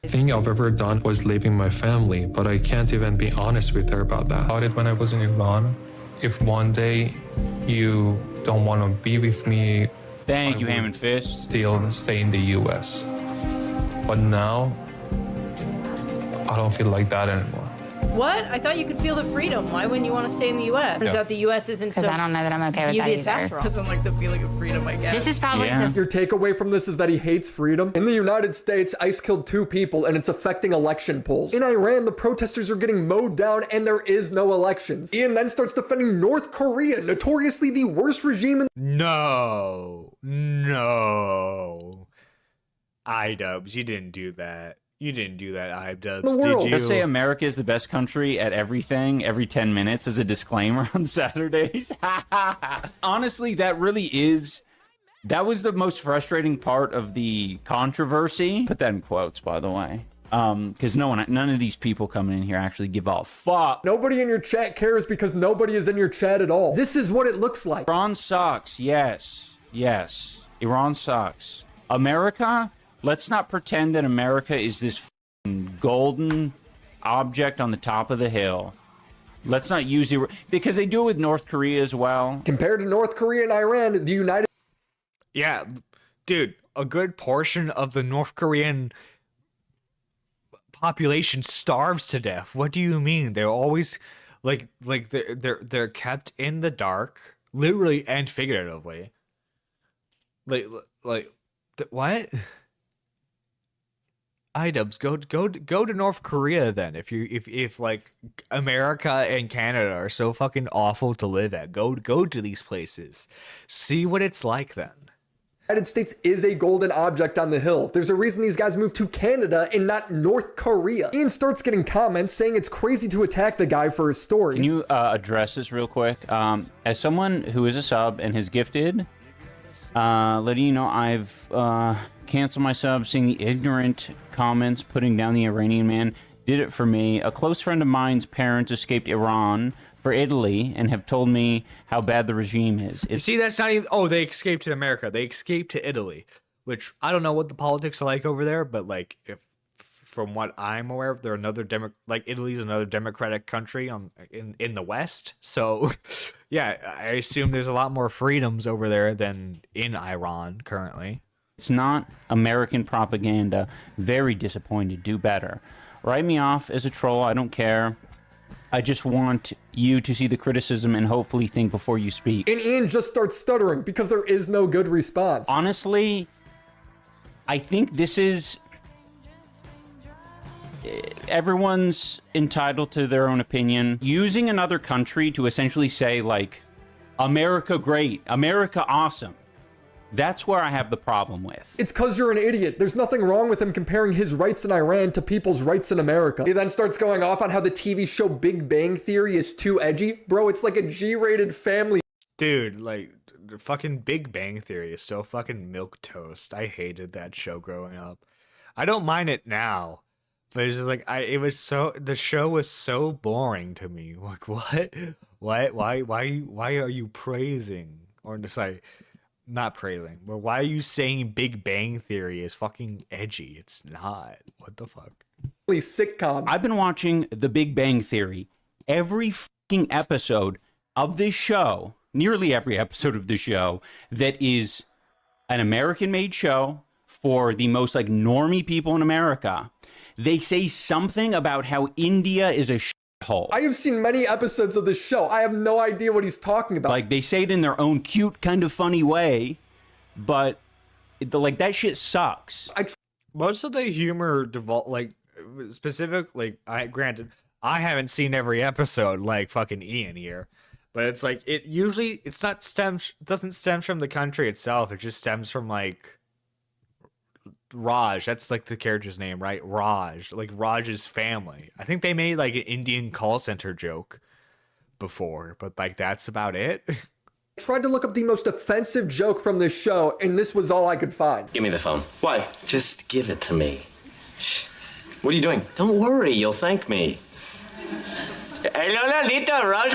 Speaker 12: Thing I've ever done was leaving my family, but I can't even be honest with her about that. About it when I was in Iran. If one day you don't want to be with me,
Speaker 11: thank you, Ham and Fist.
Speaker 12: Still stay in the U.S. But now I don't feel like that anymore.
Speaker 7: What? I thought you could feel the freedom. Why wouldn't you want to stay in the U.S.? Turns out the U.S. isn't so...
Speaker 13: Because I don't know that I'm okay with that
Speaker 7: beauteous
Speaker 13: either.
Speaker 7: after all. Doesn't like the feeling of freedom, I guess.
Speaker 13: This is probably
Speaker 6: Your takeaway from this is that he hates freedom? In the United States, ICE killed 2 people and it's affecting election polls. In Iran, the protesters are getting mowed down and there is no elections. Ian then starts defending North Korea, notoriously the worst regime in...
Speaker 1: No. iDubbbz, you didn't do that. You didn't do that, iDubbbz,
Speaker 6: The world.
Speaker 1: did you?
Speaker 11: Just say America is the best country at everything every 10 minutes as a disclaimer on Saturdays. Honestly, that was the most frustrating part of the controversy. Put that in quotes, by the way. Because none of these people coming in here actually give a fuck.
Speaker 6: Nobody in your chat cares because nobody is in your chat at all. This is what it looks like.
Speaker 11: Iran sucks. Yes. Iran sucks. America, let's not pretend that America is this golden object on the top of the hill. Let's not use it because they do it with North Korea as well.
Speaker 6: Compared to North Korea and Iran, the United...
Speaker 1: Yeah, dude, a good portion of the North Korean population starves to death. What do you mean? They're always they're kept in the dark, literally and figuratively. What? iDubbbz, go to North Korea then. If like America and Canada are so fucking awful to live at, go to these places. See what it's like then.
Speaker 6: United States is a golden object on the hill. There's a reason these guys moved to Canada and not North Korea. Ian starts getting comments saying it's crazy to attack the guy for his story.
Speaker 11: Can you address this real quick? As someone who is a sub and has gifted, letting you know I've canceled my sub, seeing the ignorant comments putting down the Iranian man did it for me. A close friend of mine's parents escaped Iran for Italy and have told me how bad the regime is.
Speaker 1: You see, that's not even... Oh, they escaped to America. They escaped to Italy, which I don't know what the politics are like over there, but like, if from what I'm aware of, they're another Italy's another democratic country in the West. So, yeah, I assume there's a lot more freedoms over there than in Iran currently.
Speaker 11: It's not American propaganda. Very disappointed. Do better. Write me off as a troll. I don't care. I just want you to see the criticism and hopefully think before you speak.
Speaker 6: And Ian just starts stuttering because there is no good response.
Speaker 11: Honestly, I think this is... Everyone's entitled to their own opinion. Using another country to essentially say, like, America great, America awesome. That's where I have the problem with.
Speaker 6: It's because you're an idiot. There's nothing wrong with him comparing his rights in Iran to people's rights in America. He then starts going off on how the TV show Big Bang Theory is too edgy. Bro, it's like a G-rated family.
Speaker 1: Dude, like, the fucking Big Bang Theory is so fucking milquetoast. I hated that show growing up. I don't mind it now, but it's just like, the show was so boring to me. Like, what? Why are you praising? Or just like... Not praising, but why are you saying Big Bang Theory is fucking edgy? It's not. What the fuck?
Speaker 6: Sitcom.
Speaker 11: I've been watching The Big Bang Theory. Every fucking episode of this show, nearly every episode of the show, that is an American-made show for the most like normie people in America, they say something about how India is a hole.
Speaker 6: I have seen many episodes of this show. I have no idea what he's talking about.
Speaker 11: Like, they say it in their own cute, kind of funny way, but like that shit sucks.
Speaker 1: Most of the humor specific, like, granted, I haven't seen every episode like fucking Ian here, but it's like doesn't stem from the country itself. It just stems from like Raj, that's like the character's name, right? Raj, like Raj's family. I think they made like an Indian call center joke before, but like that's about it.
Speaker 6: I tried to look up the most offensive joke from this show, and this was all I could find.
Speaker 18: Give me the phone. Why? Just give it to me. What are you doing? Don't worry, you'll thank me. Hello, Lalita, Raj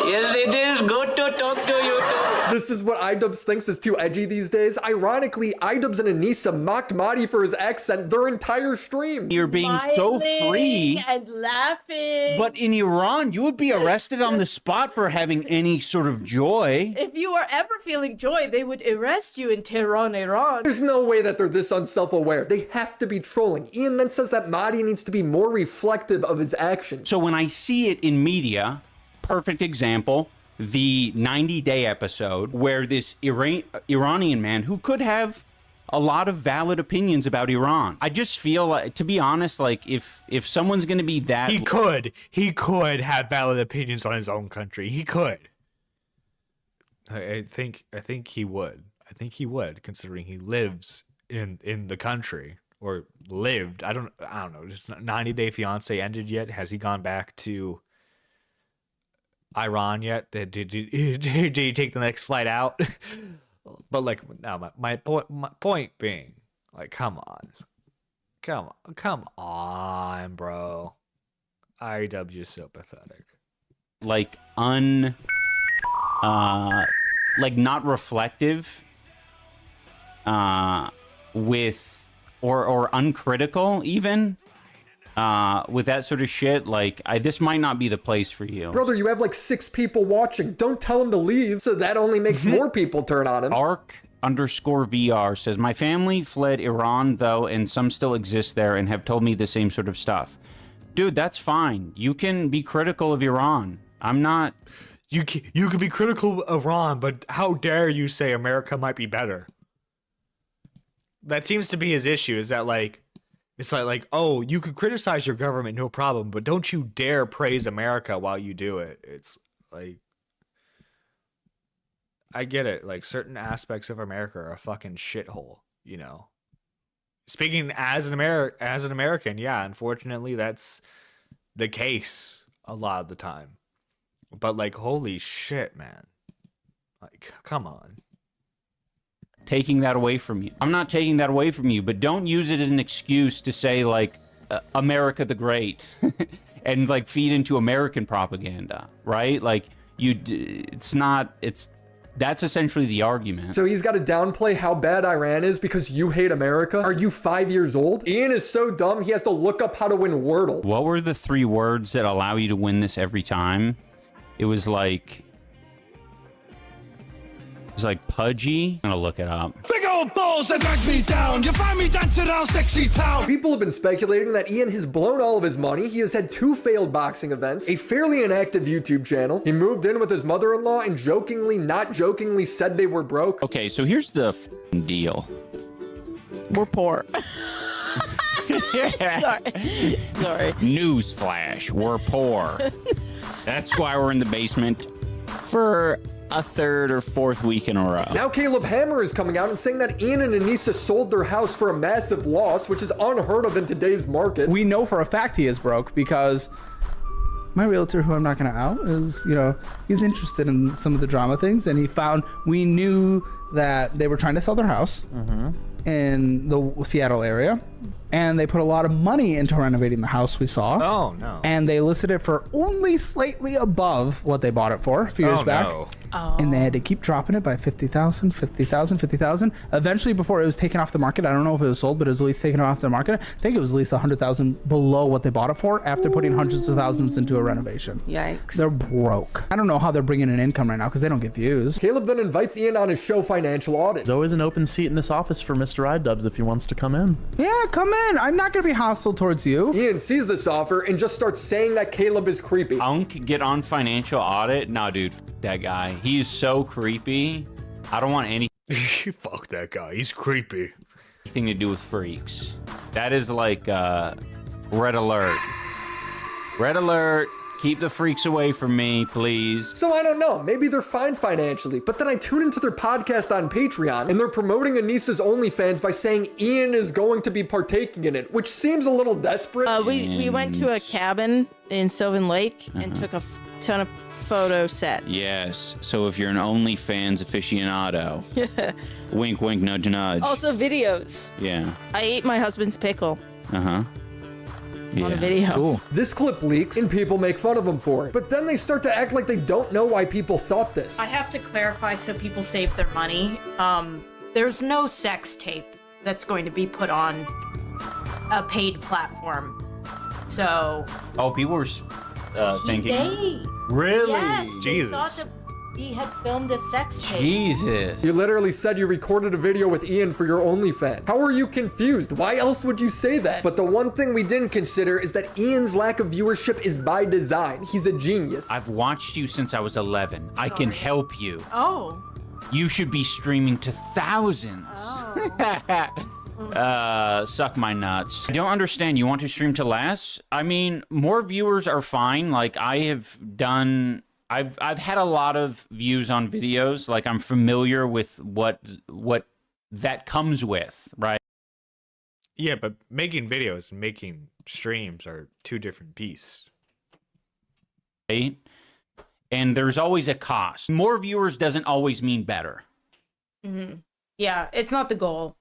Speaker 18: Yes, it is good to talk to you too.
Speaker 6: This is what iDubbbz thinks is too edgy these days. Ironically, iDubbbz and Anissa mocked Mahdi for his accent their entire stream.
Speaker 11: You're being so free
Speaker 7: and laughing.
Speaker 11: But in Iran, you would be arrested on the spot for having any sort of joy.
Speaker 7: If you were ever feeling joy, they would arrest you in Tehran, Iran.
Speaker 6: There's no way that they're this unself-aware. They have to be trolling. Ian then says that Mahdi needs to be more reflective of his actions.
Speaker 11: So when I see it in media, perfect example, the 90-day episode where this Iranian man who could have a lot of valid opinions about Iran. I just feel like, to be honest, like if someone's going to be that...
Speaker 1: He could have valid opinions on his own country. He could. I think he would. I think he would, considering he lives in the country, or lived. I don't know. Just 90 Day Fiance ended yet? Has he gone back to Iran yet? Did he take the next flight out? But like, now my point being, like, come on, bro. iDubbbz is so pathetic.
Speaker 11: Like like not reflective, with or uncritical even. With that sort of shit, like, this might not be the place for you.
Speaker 6: Brother, you have like 6 people watching. Don't tell them to leave, so that only makes more people turn on him.
Speaker 11: Arc_VR says, my family fled Iran, though, and some still exist there and have told me the same sort of stuff. Dude, that's fine. You can be critical of Iran. I'm not...
Speaker 1: You can be critical of Iran, but how dare you say America might be better? That seems to be his issue, is that, like, it's like, oh, you could criticize your government, no problem, but don't you dare praise America while you do it. It's like, I get it. Like, certain aspects of America are a fucking shithole, you know. Speaking as an American, yeah, unfortunately, that's the case a lot of the time. But, like, holy shit, man. Like, come on.
Speaker 11: Taking that away from you. I'm not taking that away from you, but don't use it as an excuse to say, like, America the Great and, like, feed into American propaganda, right? Like, that's essentially the argument.
Speaker 6: So he's got to downplay how bad Iran is because you hate America? Are you 5 years old? Ian is so dumb, he has to look up how to win Wordle.
Speaker 11: What were the 3 words that allow you to win this every time? It was like pudgy. I'm gonna look it up.
Speaker 19: Big old balls that drag me down. You find me dancing around sexy town.
Speaker 6: People have been speculating that Ian has blown all of his money. He has had 2 failed boxing events, a fairly inactive YouTube channel. He moved in with his mother-in-law and not jokingly said they were broke.
Speaker 11: Okay, so here's the deal.
Speaker 7: We're poor. Sorry.
Speaker 11: Newsflash, we're poor. That's why we're in the basement for a 3rd or 4th week in a row.
Speaker 6: Now Caleb Hammer is coming out and saying that Ian and Anissa sold their house for a massive loss, which is unheard of in today's market.
Speaker 20: We know for a fact he is broke because my realtor, who I'm not going to out, is, you know, he's interested in some of the drama things, and we knew that they were trying to sell their house in the Seattle area, and they put a lot of money into renovating the house we saw.
Speaker 1: Oh, no.
Speaker 20: And they listed it for only slightly above what they bought it for a few years back.
Speaker 1: No.
Speaker 7: Oh.
Speaker 20: And they had to keep dropping it by 50,000, 50,000, 50,000. Eventually, before it was taken off the market, I don't know if it was sold, but it was at least taken off the market. I think it was at least 100,000 below what they bought it for after putting hundreds of thousands into a renovation.
Speaker 7: Yikes.
Speaker 20: They're broke. I don't know how they're bringing in income right now because they don't get views.
Speaker 6: Caleb then invites Ian on his show Financial Audit.
Speaker 21: There's always an open seat in this office for Mr. iDubbbz if he wants to come in.
Speaker 20: Yeah, come in. I'm not going to be hostile towards you.
Speaker 6: Ian sees this offer and just starts saying that Caleb is creepy.
Speaker 11: Unk get on Financial Audit? Nah, dude, that guy. He's so creepy. I don't want anything
Speaker 1: Fuck that guy. He's creepy.
Speaker 11: to do with freaks. That is like red alert. Red alert. Keep the freaks away from me, please.
Speaker 6: So I don't know, maybe they're fine financially, but then I tune into their podcast on Patreon and they're promoting Anissa's OnlyFans by saying Ian is going to be partaking in it, which seems a little desperate.
Speaker 7: We went to a cabin in Sylvan Lake and took a ton of photo sets.
Speaker 11: Yes, so if you're an OnlyFans aficionado, wink, wink, nudge, nudge.
Speaker 7: Also videos.
Speaker 11: Yeah.
Speaker 7: I ate my husband's pickle.
Speaker 11: Uh-huh.
Speaker 7: On a video.
Speaker 20: Cool.
Speaker 6: This clip leaks and people make fun of him for it, but then they start to act like they don't know why people thought this.
Speaker 22: I have to clarify so people save their money. There's no sex tape that's going to be put on a paid platform. So.
Speaker 11: Oh, people were thinking. Really?
Speaker 22: Yes,
Speaker 1: Jesus.
Speaker 22: They thought that he had filmed a sex tape.
Speaker 11: Jesus.
Speaker 6: You literally said you recorded a video with Ian for your OnlyFans. How are you confused? Why else would you say that? But the one thing we didn't consider is that Ian's lack of viewership is by design. He's a genius.
Speaker 11: I've watched you since I was 11. I can help you.
Speaker 22: Oh.
Speaker 11: You should be streaming to thousands. Suck my nuts. I don't understand. You want to stream to less? I mean, more viewers are fine. Like, I I've had a lot of views on videos. Like, I'm familiar with what that comes with, right?
Speaker 1: Yeah, but making videos and making streams are two different beasts.
Speaker 11: Right? And there's always a cost. More viewers doesn't always mean better.
Speaker 22: Mm-hmm. Yeah, it's not the goal.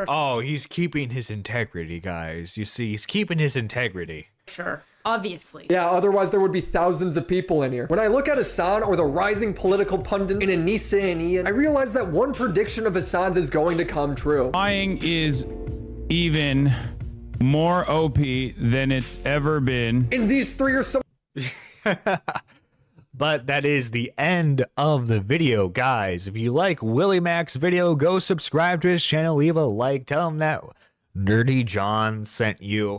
Speaker 1: Oh, he's keeping his integrity, guys. You see, he's keeping his integrity.
Speaker 22: Sure. Obviously.
Speaker 6: Yeah, otherwise there would be thousands of people in here. When I look at Hasan or the rising political pundit in Anissa and Ian, I realize that one prediction of Hasan's is going to come true.
Speaker 8: Lying is even more OP than it's ever been.
Speaker 6: And these three are so...
Speaker 1: But that is the end of the video, guys. If you like Willie Mac's video, go subscribe to his channel, leave a like, tell him that Nerdy John sent you.